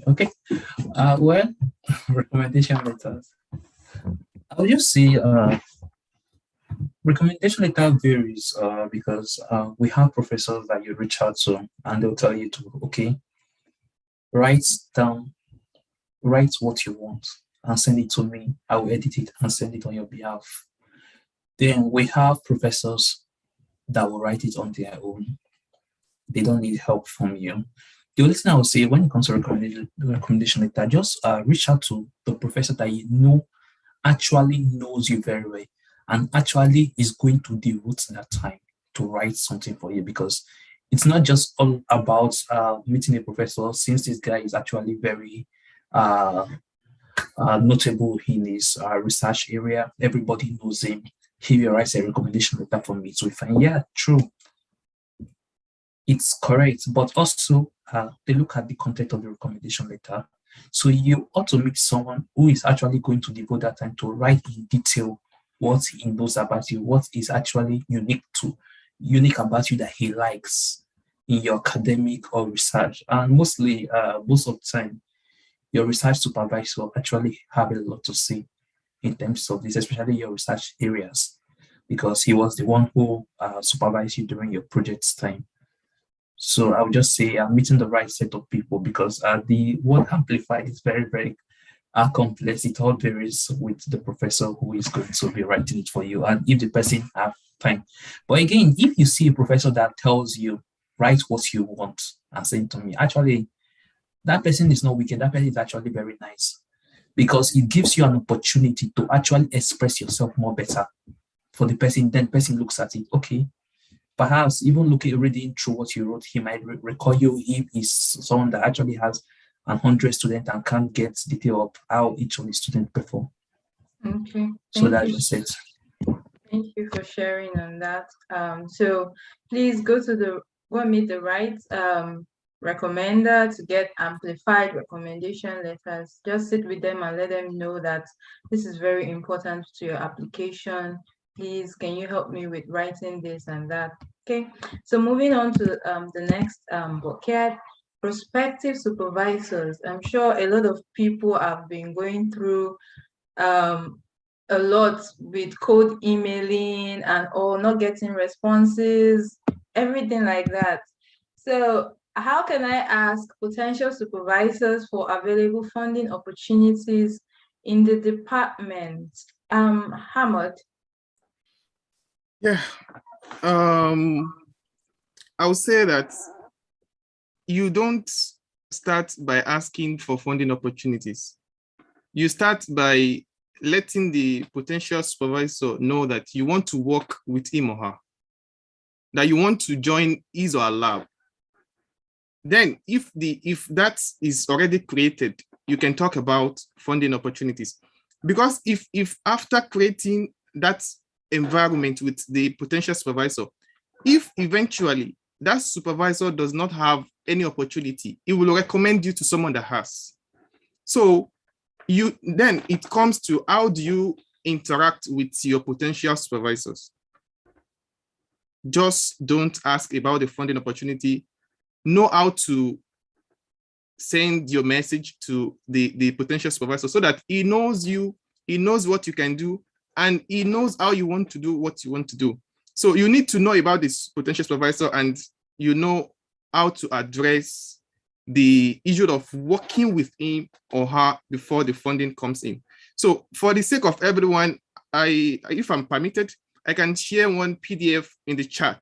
Okay. Well, recommendation letters. I'll just see recommendation letter varies because we have professors that you reach out to and they'll tell you to, okay, write down, write what you want and send it to me. I will edit it and send it on your behalf. Then we have professors that will write it on their own. They don't need help from you. The only thing I would say when it comes to recommendation letter, just reach out to the professor that you know actually knows you very well and actually is going to devote that time to write something for you, because it's not just all about meeting a professor. Since this guy is actually very notable in his research area, everybody knows him. He will write a recommendation letter for me to find, yeah, true. it's correct, but also they look at the content of the recommendation letter. So you ought to meet someone who is actually going to devote that time to write in detail what he knows about you, what is actually unique about you that he likes in your academic or research. And mostly, most of the time, your research supervisor actually have a lot to say in terms of this, especially your research areas, because he was the one who supervised you during your project's time. So I would just say I'm meeting the right set of people, because the word amplify is very, very complex. It all varies with the professor who is going to be writing it for you, and if the person have time. But again, if you see a professor that tells you write what you want and send to me, actually that person is not wicked. That person is actually very nice, because it gives you an opportunity to actually express yourself more better for the person. Then the person looks at it, okay, perhaps even reading through what you wrote, he might recall you if he's someone that actually has 100 students and can't get detail of how each of the students perform. Okay. So that's just it. Thank you for sharing on that. So please go and meet the right recommender to get amplified recommendation letters. Just sit with them and let them know that this is very important to your application. Please, can you help me with writing this and that? Okay, so moving on to the next bucket, prospective supervisors. I'm sure a lot of people have been going through a lot with cold emailing and all, not getting responses, everything like that. So how can I ask potential supervisors for available funding opportunities in the department? Ahmed. Yeah. I would say that you don't start by asking for funding opportunities. You start by letting the potential supervisor know that you want to work with him or her, that you want to join his or her lab. Then if that is already created, you can talk about funding opportunities. Because if after creating that environment with the potential supervisor, if eventually that supervisor does not have any opportunity, it will recommend you to someone that has. So then it comes to how do you interact with your potential supervisors? Just don't ask about the funding opportunity. Know how to send your message to the potential supervisor so that he knows you, he knows what you can do, and he knows how you want to do what you want to do. So you need to know about this potential supervisor, and you know how to address the issue of working with him or her before the funding comes in. So for the sake of everyone, if I'm permitted, I can share one PDF in the chat.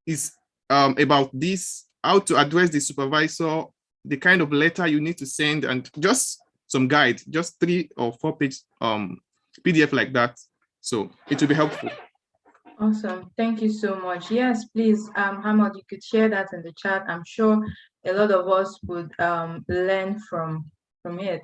It's about this, how to address the supervisor, the kind of letter you need to send, and just some guide, just 3 or 4 page PDF like that. So it will be helpful. Awesome. Thank you so much. Yes, please, Ahmed, you could share that in the chat. I'm sure a lot of us would learn from it.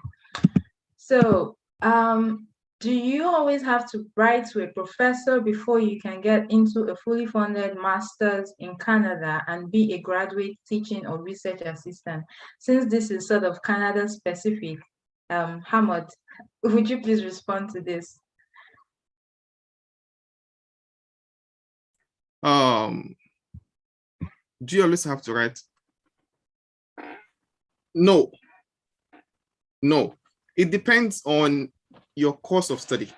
So, do you always have to write to a professor before you can get into a fully funded master's in Canada and be a graduate teaching or research assistant? Since this is sort of Canada specific, Ahmed, would you please respond to this? Do you always have to write? No. It depends on your course of study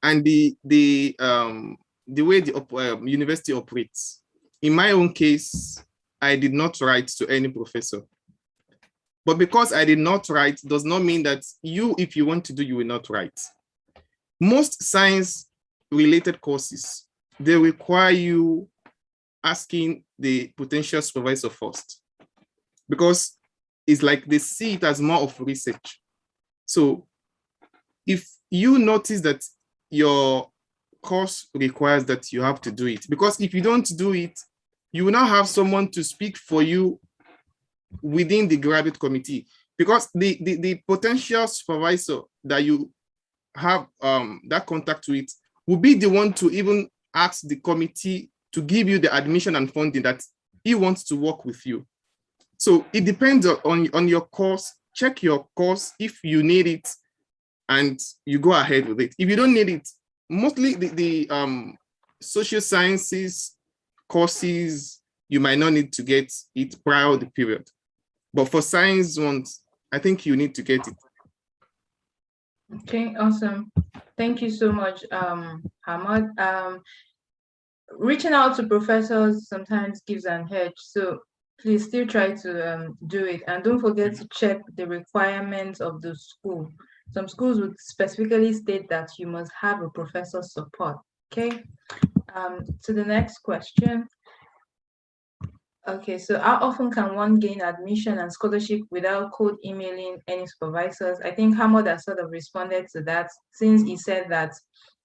and the way the university operates. In my own case, I did not write to any professor. But because I did not write does not mean that if you want to do, you will not write. Most science-related courses, they require you asking the potential supervisor first, because it's like they see it as more of research. So if you notice that your course requires that you have to do it, because if you don't do it, you will now have someone to speak for you within the graduate committee, because the potential supervisor that you have that contact with will be the one to even ask the committee to give you the admission and funding that he wants to work with you. So it depends on your course. Check your course if you need it, and you go ahead with it. If you don't need it, mostly the social sciences courses, you might not need to get it prior to the period. But for science ones, I think you need to get it. Okay, awesome. Thank you so much, Ahmed. Reaching out to professors sometimes gives an edge, so please still try to do it. And don't forget to check the requirements of the school. Some schools would specifically state that you must have a professor's support. Okay. To the next question. Okay, so how often can one gain admission and scholarship without cold emailing any supervisors? I think Ahmed has sort of responded to that, since he said that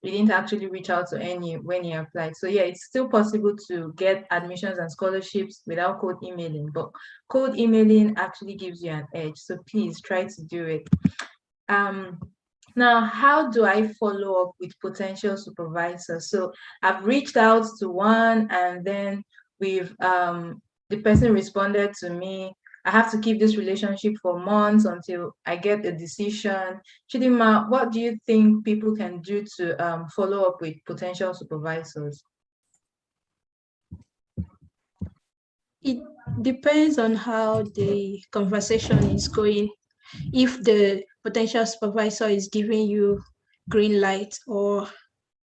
he didn't actually reach out to any when he applied. So yeah, it's still possible to get admissions and scholarships without cold emailing, but cold emailing actually gives you an edge. So please try to do it. Now, how do I follow up with potential supervisors? So I've reached out to one, and then the person responded to me. I have to keep this relationship for months until I get a decision. Chidima, what do you think people can do to follow up with potential supervisors? It depends on how the conversation is going. If the potential supervisor is giving you green light or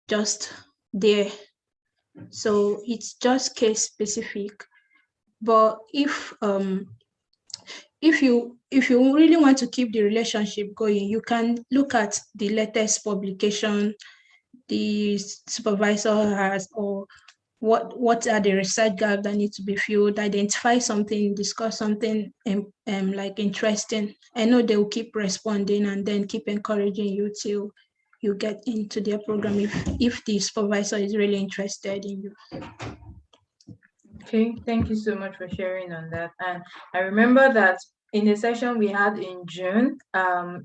just there. So it's just case specific. But if you really want to keep the relationship going, you can look at the latest publication the supervisor has, or what are the research gaps that need to be filled, identify something, discuss something like interesting. I know they will keep responding and then keep encouraging you till you get into their program if the supervisor is really interested in you. Okay, thank you so much for sharing on that. And I remember that in a session we had in June,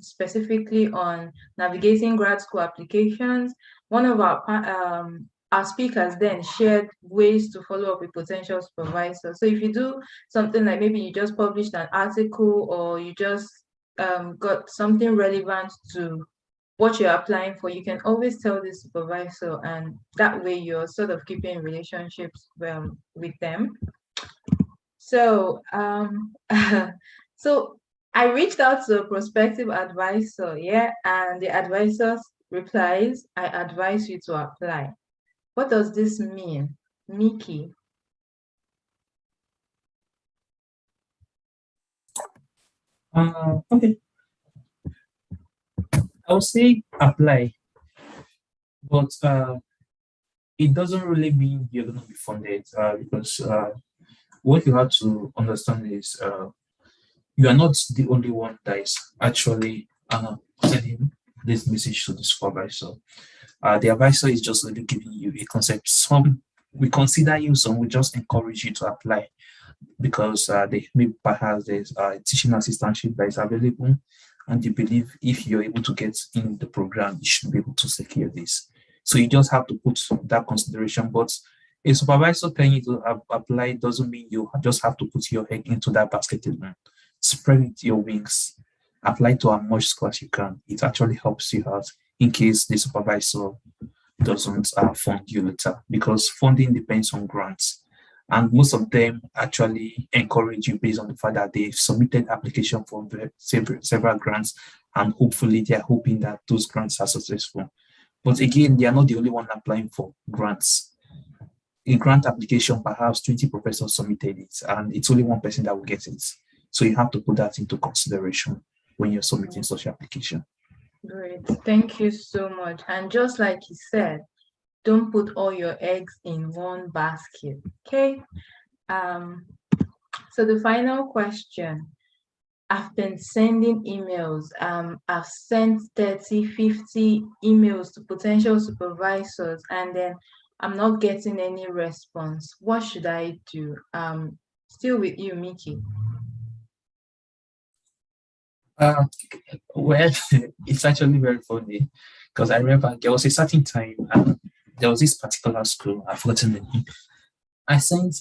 specifically on navigating grad school applications, one of our speakers then shared ways to follow up with potential supervisors. So if you do something like maybe you just published an article, or you just got something relevant to what you're applying for, you can always tell the supervisor, and that way you're sort of keeping relationships with them. So so I reached out to a prospective advisor, and the advisor replies, I advise you to apply. What does this mean, Mickey? Okay. I would say apply, but it doesn't really mean you're going to be funded, because what you have to understand is you are not the only one that is actually sending this message to the supervisor. The advisor is just really giving you a concept. Some we consider you, some we just encourage you to apply, because they maybe perhaps there's a teaching assistantship that is available, and they believe if you're able to get in the program, you should be able to secure this. So you just have to put that consideration. But a supervisor telling you to apply doesn't mean you just have to put your head into that basket alone. Spread your wings, apply to as much school as you can. It actually helps you out in case the supervisor doesn't fund you later, because funding depends on grants. And most of them actually encourage you based on the fact that they've submitted application for several grants, and hopefully they're hoping that those grants are successful. But again, they are not the only one applying for grants. In grant application, perhaps 20 professors submitted it, and it's only one person that will get it. So you have to put that into consideration when you're submitting such application. Great, thank you so much. And just like he said, don't put all your eggs in one basket, okay? So the final question, I've been sending emails. I've sent 30, 50 emails to potential supervisors, and then I'm not getting any response. What should I do? Still with you, Mickey. Well, it's actually very funny, because I remember there was a certain time, there was this particular school, I've forgotten the name. I sent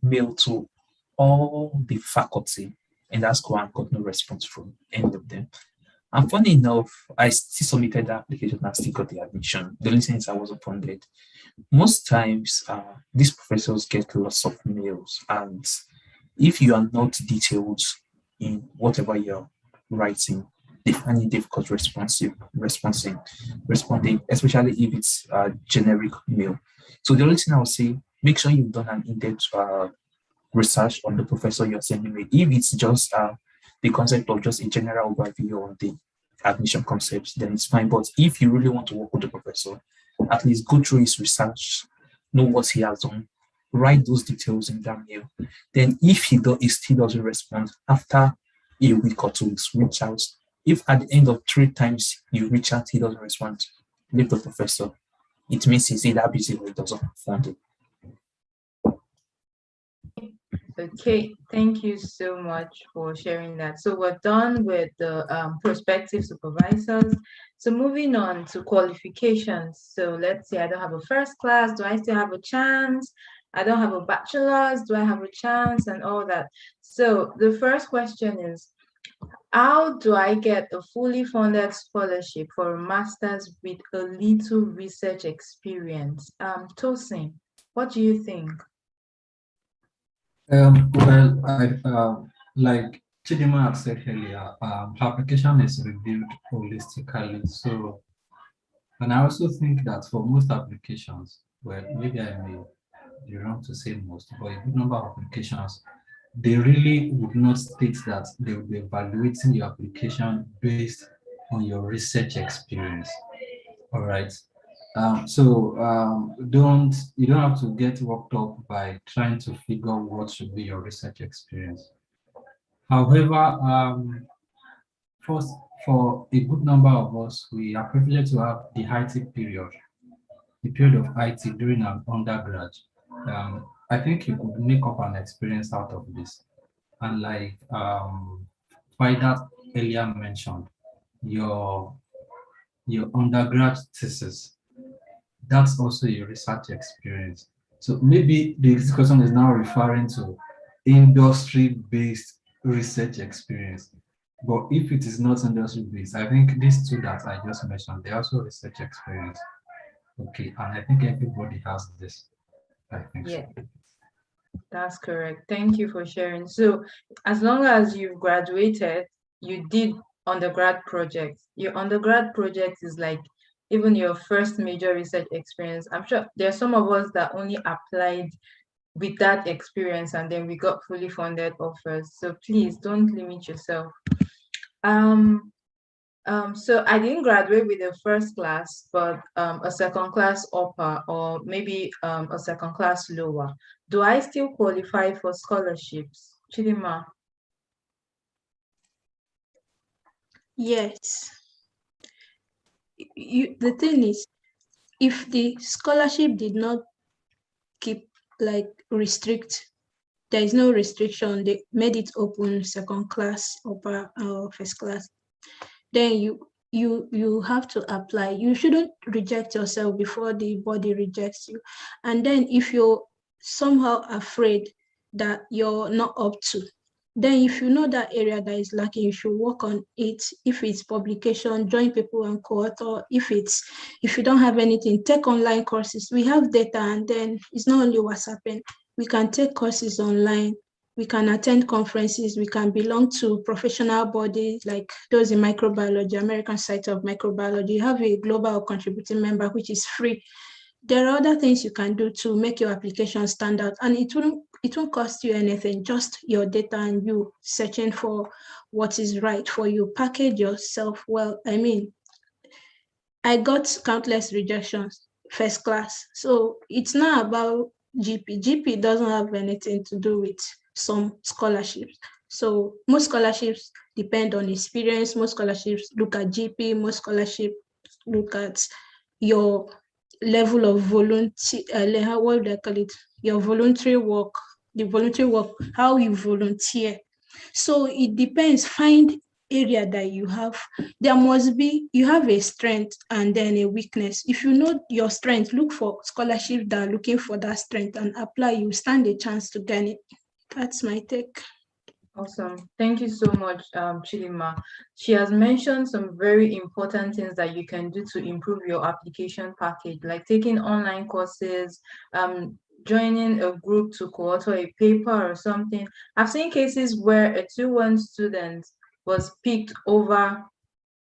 mail to all the faculty in that school and got no response from any of them. And funny enough, I still submitted the application and still got the admission. The only thing is I wasn't funded. Most times, these professors get lots of mails, and if you are not detailed in whatever you're writing, they find it difficult responding, especially if it's a generic mail. So the only thing I would say, make sure you've done an in-depth research on the professor you're sending me. If it's just the concept of just a general overview on the admission concepts, then it's fine. But if you really want to work with the professor, at least go through his research, know what he has done, write those details in that mail. Then if he still doesn't respond after a week or 2 weeks, reach out. If at the end of 3 times you reach out, he doesn't respond, leave the professor. It means he's either busy or he doesn't have funding. Okay, thank you so much for sharing that. So we're done with the prospective supervisors. So moving on to qualifications. So let's say I don't have a first class. Do I still have a chance? I don't have a bachelor's. Do I have a chance? And all that. So the first question is, how do I get a fully funded scholarship for a master's with a little research experience? Tosin, what do you think? Well, like Chidima had said earlier, application is reviewed holistically. So, and I also think that for most applications, well, maybe I may be wrong to say most, but a good number of applications, they really would not state that they will be evaluating your application based on your research experience. All right. You don't have to get worked up by trying to figure what should be your research experience. However, first, for a good number of us, we are privileged to have the IT period, the period of IT during our undergrad. I think you could make up an experience out of this. And like Faida earlier mentioned, your undergrad thesis, that's also your research experience. So maybe the discussion is now referring to industry-based research experience. But if it is not industry-based, I think these two that I just mentioned, they also research experience. Okay, and I think everybody has this. I think Yeah, so. that's correct. Thank you for sharing. So as long as you've graduated, you did undergrad projects. Your undergrad project is like even your first major research experience. I'm sure there are some of us that only applied with that experience and then we got fully funded offers. So please don't limit yourself. So I didn't graduate with a first class, but a second class upper or maybe a second class lower. Do I still qualify for scholarships? Chidima? Yes. The thing is, if the scholarship did not keep restrict, there is no restriction, they made it open second class, upper or first class, then you have to apply. You shouldn't reject yourself before the body rejects you. And then if you're somehow afraid that you're not up to, then if you know that area that is lacking, you should work on it. If it's publication, join people and co-author. If you don't have anything, take online courses. We have data, and then it's not only what's happening. We can take courses online. We can attend conferences. We can belong to professional bodies like those in microbiology, American Society of Microbiology. You have a global contributing member, which is free. There are other things you can do to make your application stand out, and it won't cost you anything, just your data and you searching for what is right for you. Package yourself well. I mean, I got countless rejections, first class. So it's not about GP. GP doesn't have anything to do with some scholarships. So most scholarships depend on experience. Most scholarships look at GP. Most scholarships look at your level of volunteer, what do I call it? Your voluntary work, how you volunteer. So it depends. Find area that you have, there must be, you have a strength and then a weakness. If you know your strength, look for scholarships that are looking for that strength and apply, you stand a chance to gain it. That's my take. Awesome. Thank you so much, Chidima. She has mentioned some very important things that you can do to improve your application package, like taking online courses, joining a group to co-author a paper or something. I've seen cases where a 2-1 student was picked over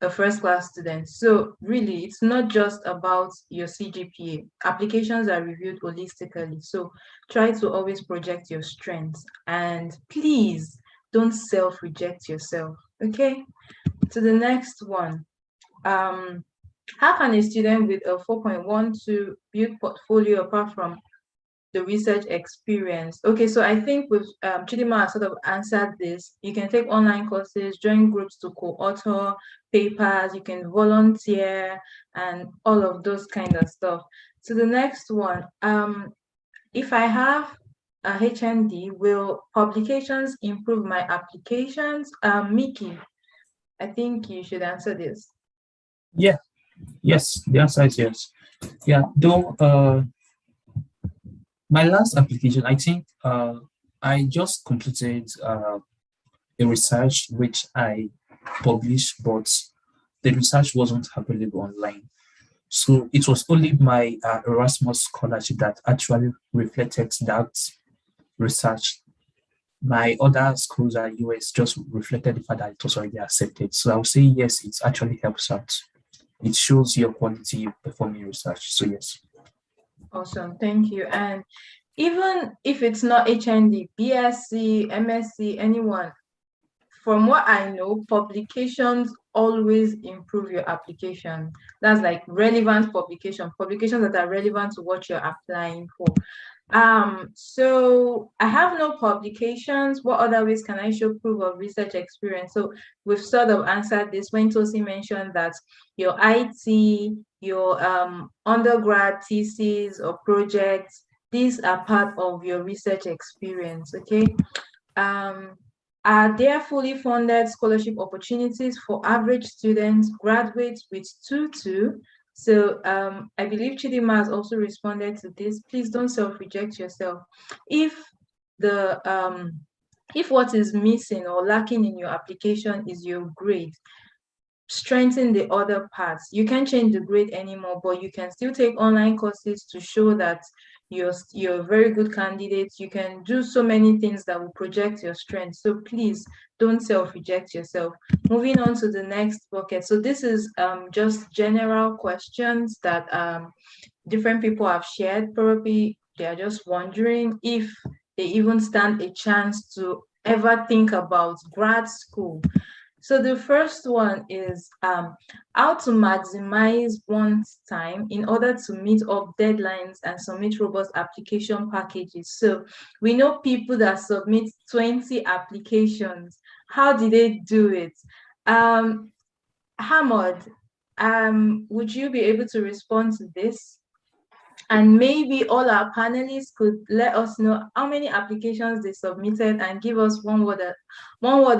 a first class student. So really, it's not just about your CGPA. Applications are reviewed holistically. So try to always project your strengths, and please don't self-reject yourself. Okay. To the next one. How can a student with a 4.12 build portfolio apart from the research experience? Okay, so I think with Chidima has sort of answered this. You can take online courses, join groups to co-author papers, you can volunteer, and all of those kind of stuff. So the next one, if I have a HND, will publications improve my applications? Mickey, I think you should answer this. Yeah, yes, the answer is yes. Yeah, though my last application, I think I just completed a research which I published, but the research wasn't available online. So it was only my Erasmus scholarship that actually reflected that research. My other schools at US just reflected the fact that it was already accepted. So I would say yes, it actually helps out. It shows your quality performing research. So yes. Awesome, thank you. And even if it's not HND, BSc, MSc, anyone, from what I know, publications always improve your application. That's like relevant publications that are relevant to what you're applying for. So I have no publications. What other ways can I show proof of research experience? So we've sort of answered this when Tosi mentioned that your IT, your undergrad thesis or projects, these are part of your research experience. Okay. Are there fully funded scholarship opportunities for average students, graduates with 2-2? So I believe Chidima has also responded to this. Please don't self-reject yourself. If the if what is missing or lacking in your application is your grade, strengthen the other parts. You can't change the grade anymore, but you can still take online courses to show that you're a very good candidate. You can do so many things that will project your strength. So please don't self-reject yourself. Moving on to the next bucket. So this is just general questions that different people have shared. Probably they are just wondering if they even stand a chance to ever think about grad school. So the first one is how to maximize one's time in order to meet up deadlines and submit robust application packages. So we know people that submit 20 applications. How did they do it? Ahmed, would you be able to respond to this? And maybe all our panelists could let us know how many applications they submitted and give us one word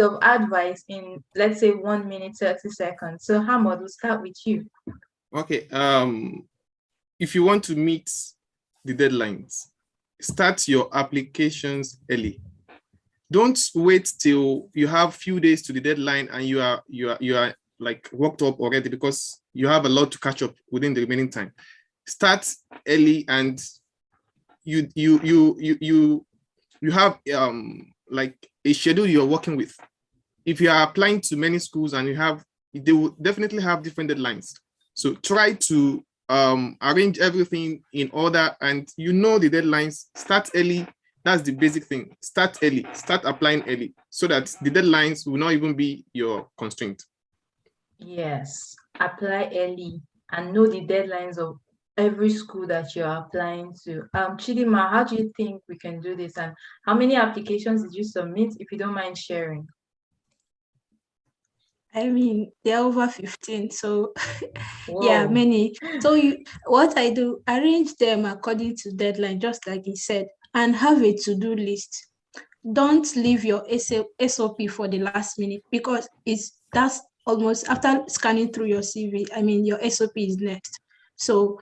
of advice in, let's say, 1 minute, 30 seconds. So Hamad, we'll start with you. Okay. If you want to meet the deadlines, start your applications early. Don't wait till you have few days to the deadline and you are like worked up already because you have a lot to catch up within the remaining time. Start early, and you have like a schedule you're working with. If you are applying to many schools and they will definitely have different deadlines. So try to arrange everything in order, and the deadlines. Start early. That's the basic thing. Start early. Start applying early so that the deadlines will not even be your constraint. Yes, apply early and know the deadlines of every school that you're applying to. Chidima, how do you think we can do this? And how many applications did you submit, if you don't mind sharing? I mean, they're over 15, so yeah, Whoa. many. So what I do, arrange them according to deadline, just like he said, and have a to-do list. Don't leave your SOP for the last minute, because it's that's almost after scanning through your CV. I mean, your SOP is next. So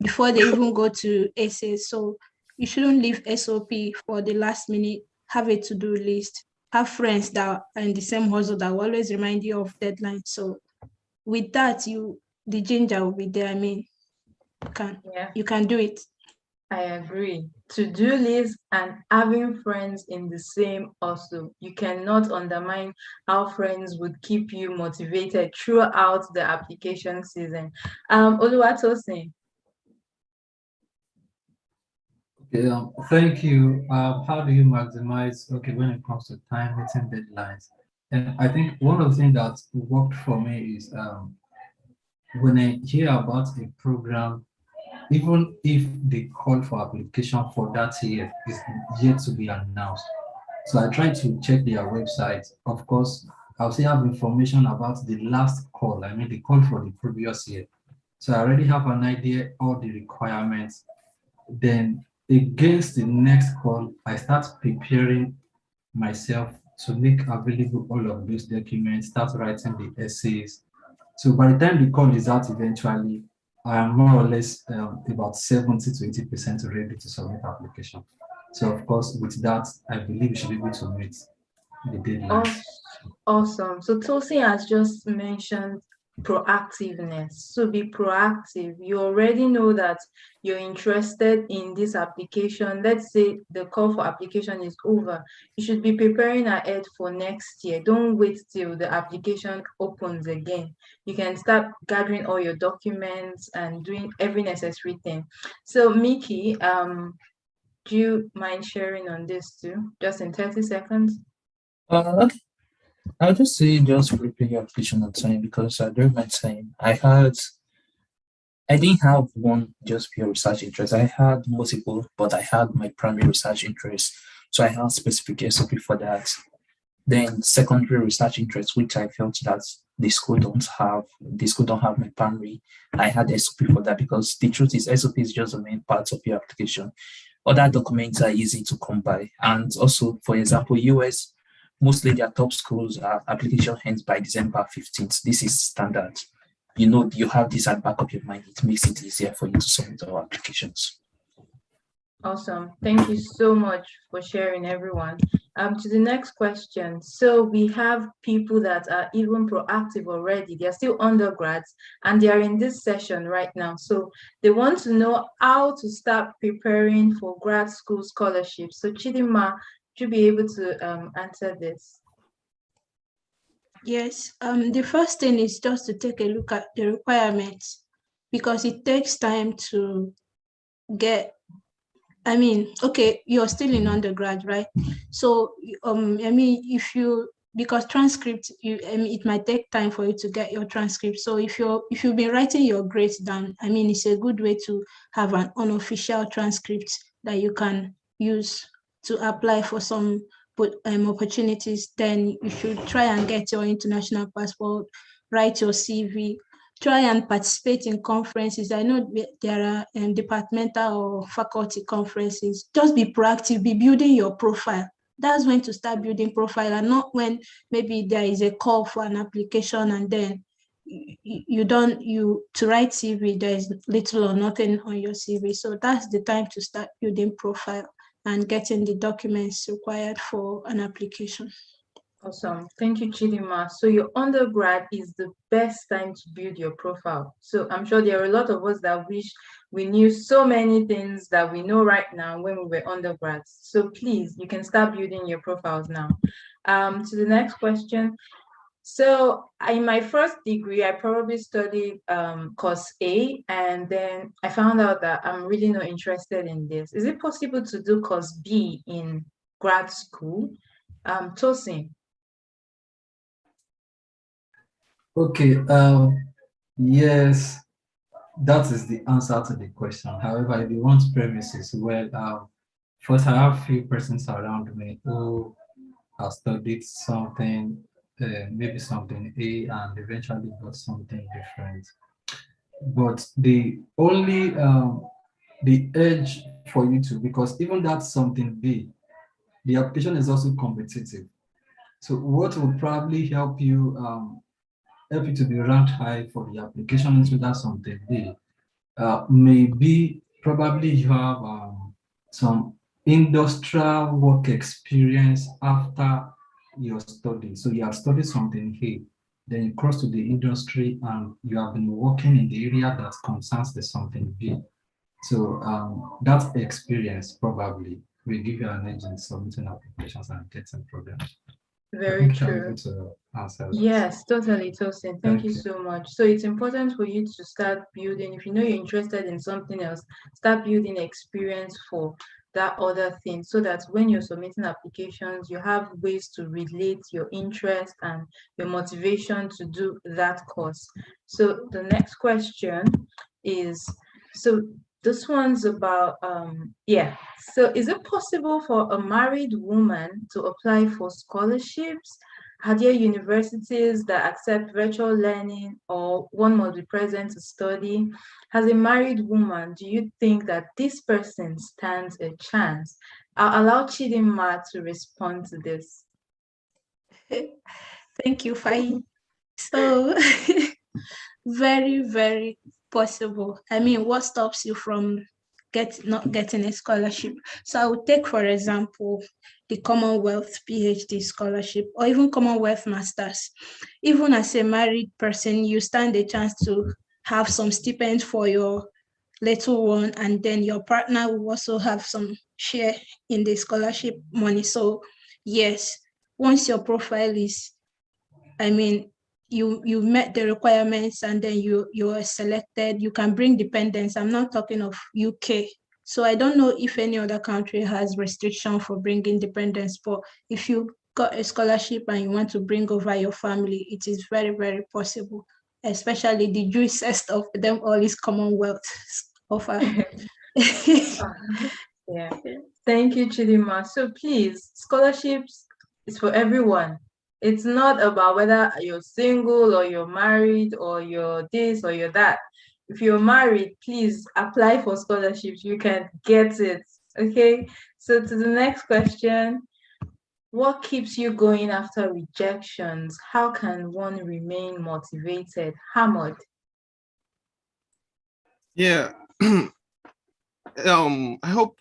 before they even go to essays, so you shouldn't leave SOP for the last minute. Have a to-do list. Have friends that are in the same hustle that will always remind you of deadlines. So with that, the ginger will be there. I mean, you can do it. I agree. To-do list and having friends in the same hustle. You cannot undermine how friends would keep you motivated throughout the application season. Oluwatos. Okay, thank you. How do you maximize, when it comes to time meeting deadlines? And I think one of the things that worked for me is when I hear about a program, even if the call for application for that year is yet to be announced. So I try to check their website. Of course, I'll still have information about the last call, I mean the call for the previous year. So I already have an idea all the requirements. Then against the next call, I start preparing myself to make available all of those documents, start writing the essays. So by the time the call is out eventually, I am more or less about 70 to 80% ready to submit application. So of course, with that, I believe we should be able to meet the deadlines. Awesome. So Tosin has just mentioned proactiveness. So be proactive. You already know that you're interested in this application. Let's say the call for application is over. You should be preparing ahead for next year. Don't wait till the application opens again. You can start gathering all your documents and doing every necessary thing. So Mickey, do you mind sharing on this too? Just in 30 seconds? Okay. I'll just say just prepare your application on time because during my time I didn't have one just pure research interest. I had multiple, but I had my primary research interest. So I had specific SOP for that. Then secondary research interest, which I felt that the school don't have. The school don't have my primary. I had SOP for that because the truth is SOP is just the main part of your application. Other documents are easy to come by. And also, for example, US, mostly their top schools application ends by December 15th. This is standard. You know, you have this at back of your mind. It makes it easier for you to submit our applications. Awesome. Thank you so much for sharing, everyone. To the next question. So we have people that are even proactive already. They're still undergrads and they are in this session right now. So they want to know how to start preparing for grad school scholarships. So Chidima, should be able to answer this. Yes, the first thing is just to take a look at the requirements because it takes time to get. I mean, okay, you're still in undergrad, right? So, I mean, because transcript, it might take time for you to get your transcript. So if you've been writing your grades down, I mean, it's a good way to have an unofficial transcript that you can use to apply for some opportunities. Then you should try and get your international passport, write your CV, try and participate in conferences. I know there are departmental or faculty conferences. Just be proactive, be building your profile. That's when to start building profile, and not when maybe there is a call for an application and then to write CV, there is little or nothing on your CV. So that's the time to start building profile and getting the documents required for an application. Awesome. Thank you, Chidima. So your undergrad is the best time to build your profile. So I'm sure there are a lot of us that wish we knew so many things that we know right now when we were undergrads. So please, you can start building your profiles now. To the next question. So in my first degree, I probably studied course A, and then I found out that I'm really not interested in this. Is it possible to do course B in grad school? Tosin. Okay, yes, that is the answer to the question. However, if you want premises, well, first I have few persons around me who have studied something, maybe something A, and eventually got something different. But the only the edge for you to, because even that's something B, the application is also competitive. So what would probably help you help you to be ranked high for the application into that something day. Maybe probably you have some industrial work experience after your study. So you have studied something here, then you cross to the industry and you have been working in the area that concerns the something B. So that experience probably will give you an edge in submitting applications and getting programs. Very true. To answer that. Yes, totally, Tosin. Thank you you. so much. So it's important for you to start building, if you know you're interested in something else, start building experience for that other thing so that when you're submitting applications, you have ways to relate your interest and your motivation to do that course. So the next question is, so this one's about, so is it possible for a married woman to apply for scholarships? Are there universities that accept virtual learning or one must be present to study? As a married woman, do you think that this person stands a chance? I'll allow Chidinma to respond to this. Thank you, Fai. So, very, very possible. I mean, what stops you from not getting a scholarship? So I would take, for example, the Commonwealth PhD scholarship or even Commonwealth Masters. Even as a married person, you stand a chance to have some stipend for your little one, and then your partner will also have some share in the scholarship money. So yes, once your profile is, I mean, you met the requirements and then you are selected, you can bring dependents. I'm not talking of UK. So I don't know if any other country has restriction for bringing dependents, but if you got a scholarship and you want to bring over your family, it is very, very possible, especially the juiciest of them all is Commonwealth offer. Yeah. Thank you, Chidima. So please, scholarships is for everyone. It's not about whether you're single or you're married or you're this or you're that. If you're married, please apply for scholarships. You can get it. Okay. So to the next question, what keeps you going after rejections? How can one remain motivated? Ahmed. Yeah. I hope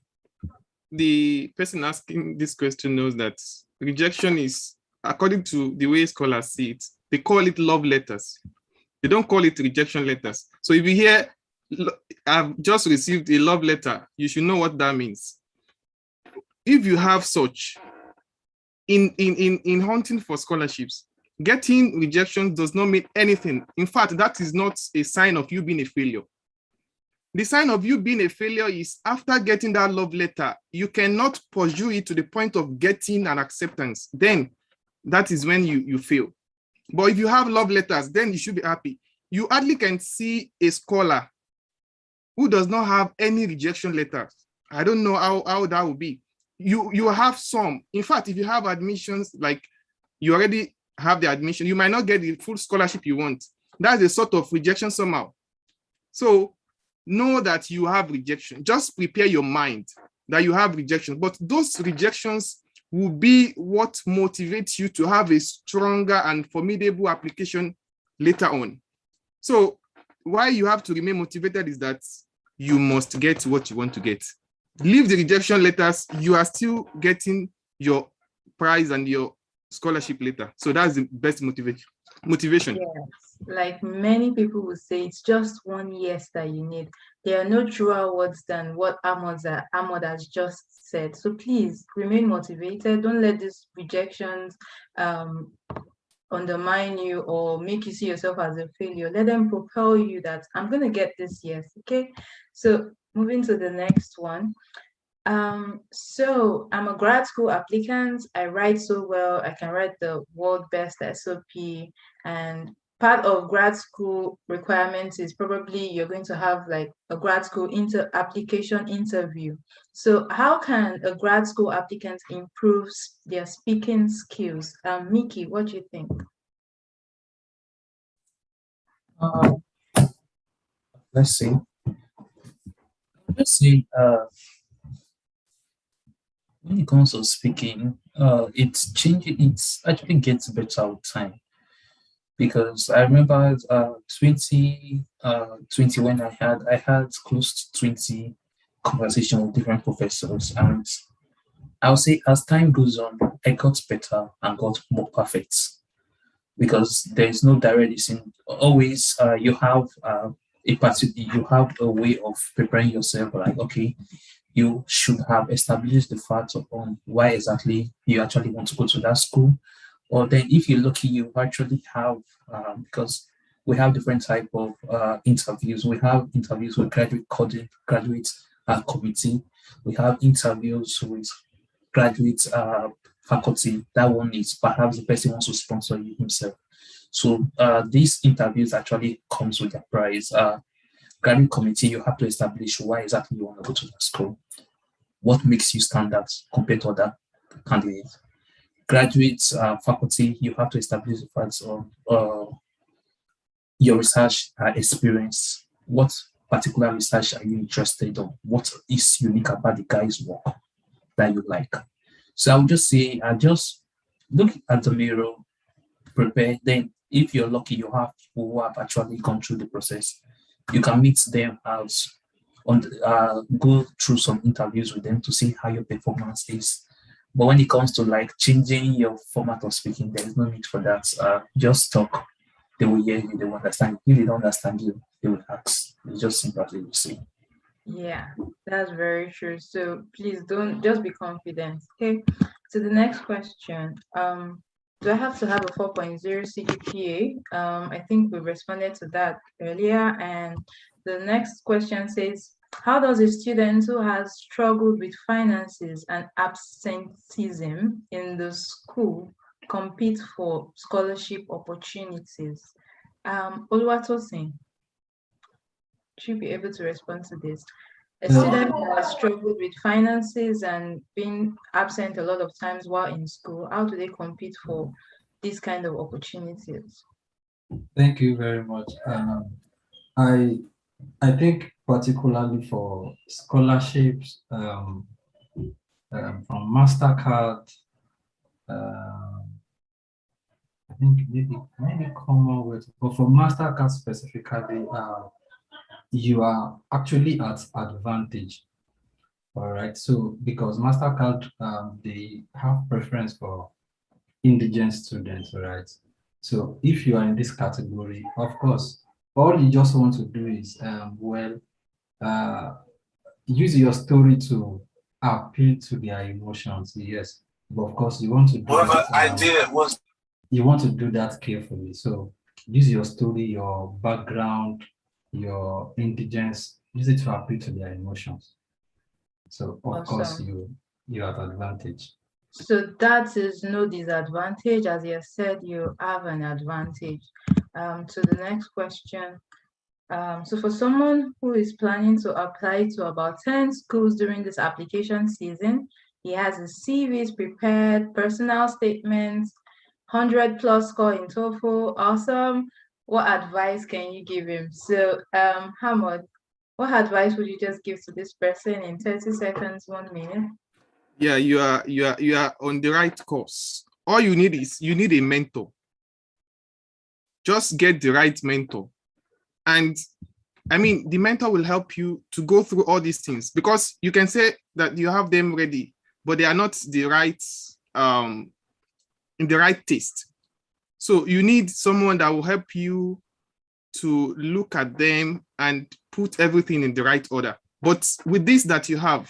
the person asking this question knows that rejection is, according to the way scholars see it, they call it love letters. They don't call it rejection letters. So if you hear, I've just received a love letter, you should know what that means. If you have such, in hunting for scholarships, getting rejection does not mean anything. In fact, that is not a sign of you being a failure. The sign of you being a failure is after getting that love letter, you cannot pursue it to the point of getting an acceptance. Then that is when you fail. But if you have love letters, then you should be happy. You hardly can see a scholar who does not have any rejection letters. I don't know how that will be. You have some. In fact, if you have admissions, like you already have the admission, you might not get the full scholarship you want. That's a sort of rejection somehow. So know that you have rejection. Just prepare your mind that you have rejection. But those rejections will be what motivates you to have a stronger and formidable application later on. So why you have to remain motivated is that you must get what you want to get. Leave the rejection letters, you are still getting your prize and your scholarship later. So that's the best motivation. Yes, like many people would say, it's just 1 yes that you need. There are no truer words than what Ahmed has just said. So please remain motivated. Don't let these rejections undermine you or make you see yourself as a failure. Let them propel you that I'm going to get this yes. Okay. So moving to the next one. So I'm a grad school applicant. I write so well. I can write the world best SOP, and part of grad school requirements is probably you're going to have like a grad school application interview. So how can a grad school applicant improve their speaking skills? Miki, what do you think? Let's see. Let's see. When it comes to speaking, it's changing. It's actually gets better with time. because I remember 2020 when I had close to 20 conversations with different professors, and I would say as time goes on, I got better and got more perfect because there is no direct listening. Always, you have you have a way of preparing yourself. Like, okay, you should have established the facts upon why exactly you actually want to go to that school. Or then, if you're lucky, you actually have because we have different type of interviews. We have interviews with graduate committee. We have interviews with graduate faculty. That one is perhaps the person wants to sponsor you himself. So these interviews actually comes with a prize. Graduate committee, you have to establish why exactly you want to go to the school. What makes you stand out compared to other candidates? Graduate faculty, you have to establish the facts of your research experience. What particular research are you interested in? What is unique about the guy's work that you like? So I would just say, just look at the mirror, prepare. Then, if you're lucky, you have people who have actually gone through the process. You can meet them as go through some interviews with them to see how your performance is. But when it comes to like changing your format of speaking, there is no need for that. Just talk. They will hear you. They will understand. If they don't understand you, they will ask. It's just simple as you say. Yeah, that's very true. So please don't just be confident. Okay. So the next question. Do I have to have a 4.0 CGPA? I think we responded to that earlier. And the next question says, how does a student who has struggled with finances and absenteeism in the school compete for scholarship opportunities? Oluwatos, should be able to respond to this. A student who has struggled with finances and being absent a lot of times while in school, how do they compete for these kind of opportunities? Thank you very much. I think particularly for scholarships from MasterCard, I think maybe Commonwealth, but for MasterCard specifically, you are actually at advantage. All right. So because MasterCard, they have preference for indigent students, all right? So if you are in this category, of course, all you just want to do is, use your story to appeal to their emotions, yes. But of course, you want to do that, you want to do that carefully. So use your story, your background, your indigence, use it to appeal to their emotions. So of course, you have advantage. So that is no disadvantage. As you said, you have an advantage. To the next question. So for someone who is planning to apply to about 10 schools during this application season, he has his CVs prepared, personal statements, 100+ score in TOEFL. Awesome. What advice can you give him? So, Ahmed, what advice would you just give to this person in 30 seconds, 1 minute? Yeah, you are on the right course. All you need is a mentor. Just get the right mentor. And I mean, the mentor will help you to go through all these things, because you can say that you have them ready, but they are not the right, in the right taste. So you need someone that will help you to look at them and put everything in the right order. But with this that you have,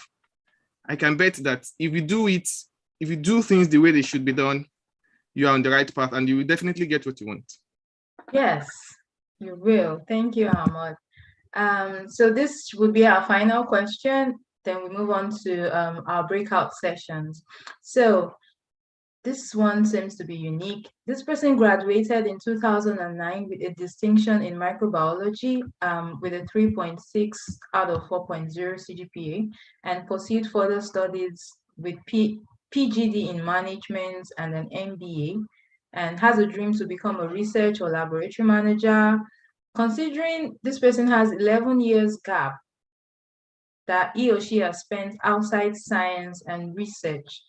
I can bet that if you do things the way they should be done, you are on the right path and you will definitely get what you want. Yes, you will. Thank you, Ahmed. So this would be our final question. Then we move on to our breakout sessions. So this one seems to be unique. This person graduated in 2009 with a distinction in microbiology with a 3.6 out of 4.0 CGPA, and pursued further studies with PGD in management and an MBA, and has a dream to become a research or laboratory manager. Considering this person has 11 years gap that he or she has spent outside science and research,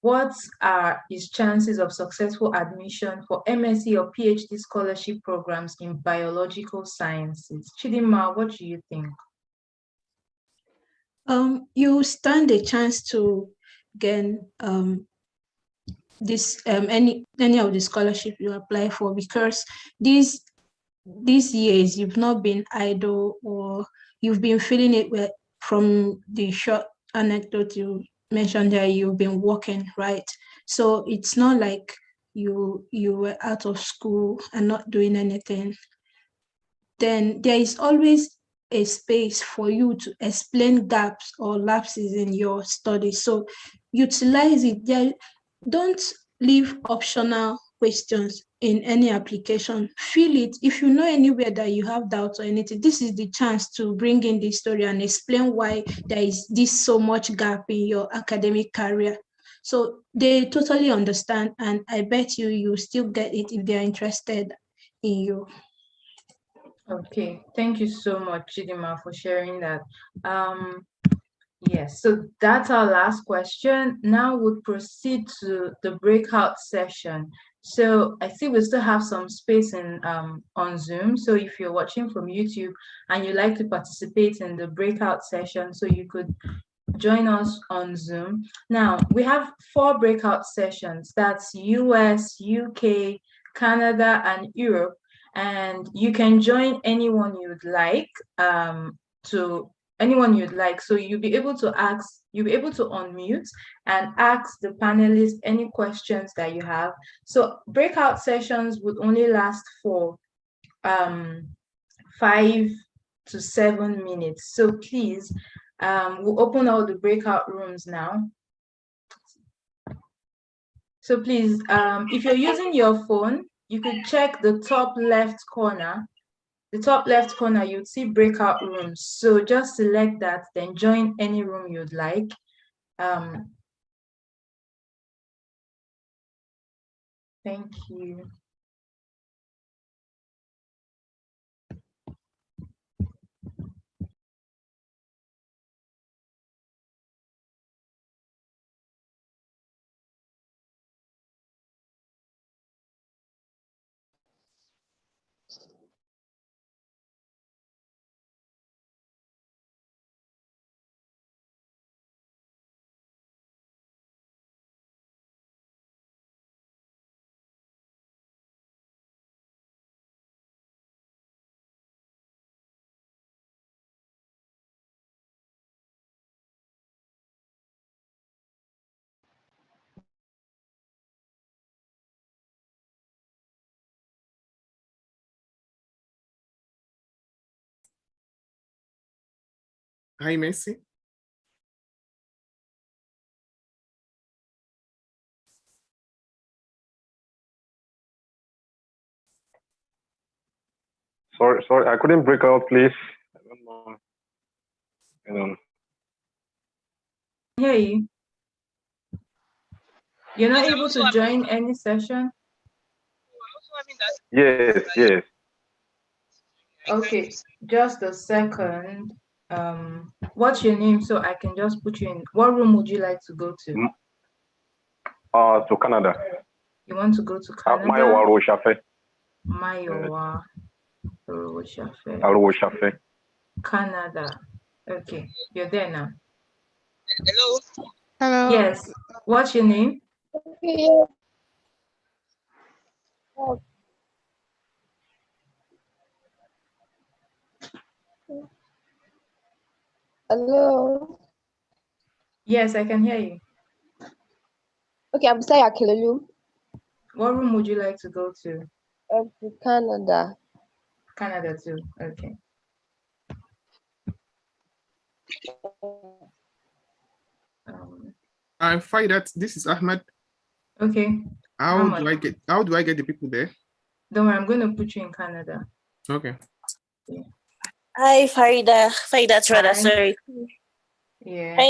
what are his chances of successful admission for MSc or PhD scholarship programs in biological sciences? Chidinma, what do you think? You stand a chance to gain this any of the scholarship you apply for, because these years you've not been idle, or you've been feeling it from the short anecdote you mentioned there. You've been working, right? So it's not like you were out of school and not doing anything. Then there is always a space for you to explain gaps or lapses in your studies. So utilize it. Don't leave optional questions in any application. Fill it. If you know anywhere that you have doubts or anything, this is the chance to bring in the story and explain why there is this so much gap in your academic career. So they totally understand, and I bet you still get it if they're interested in you. Okay, thank you so much, Chidinma, for sharing that. Yes, so that's our last question. Now we'll proceed to the breakout session. So I see we still have some space on Zoom. So if you're watching from YouTube and you'd like to participate in the breakout session, so you could join us on Zoom. Now we have 4 breakout sessions. That's US, UK, Canada, and Europe. And you can join anyone you'd like So you'll be able to unmute and ask the panelists any questions that you have. So breakout sessions would only last for 5 to 7 minutes. So please, we'll open all the breakout rooms now. So please, if you're using your phone, you could check the top left corner. The top left corner, you'd see breakout rooms. So just select that, then join any room you'd like. Thank you. Hi, Messi. Sorry, I couldn't break out, please. I don't know. Hear you. You're not able to join any session? Yes. Okay, just a second. What's your name so I can just put you in? What room would you like to go to? To Canada. You want to go to Canada? Mayowa Roshafe. Mayowa Roshafe. Roshafe. Canada. Okay, you're there now. Hello. Hello. Yes. What's your name? Hello. Yes, I can hear you. Okay, I'm Saya Kilolu. What room would you like to go to? To Canada. Canada too. Okay. I'm fine. This is Ahmed. Okay. How do I get the people there? Don't worry, I'm going to put you in Canada. Okay. Yeah. Hi, Farida. Farida's rather, sorry. Yeah. Hi.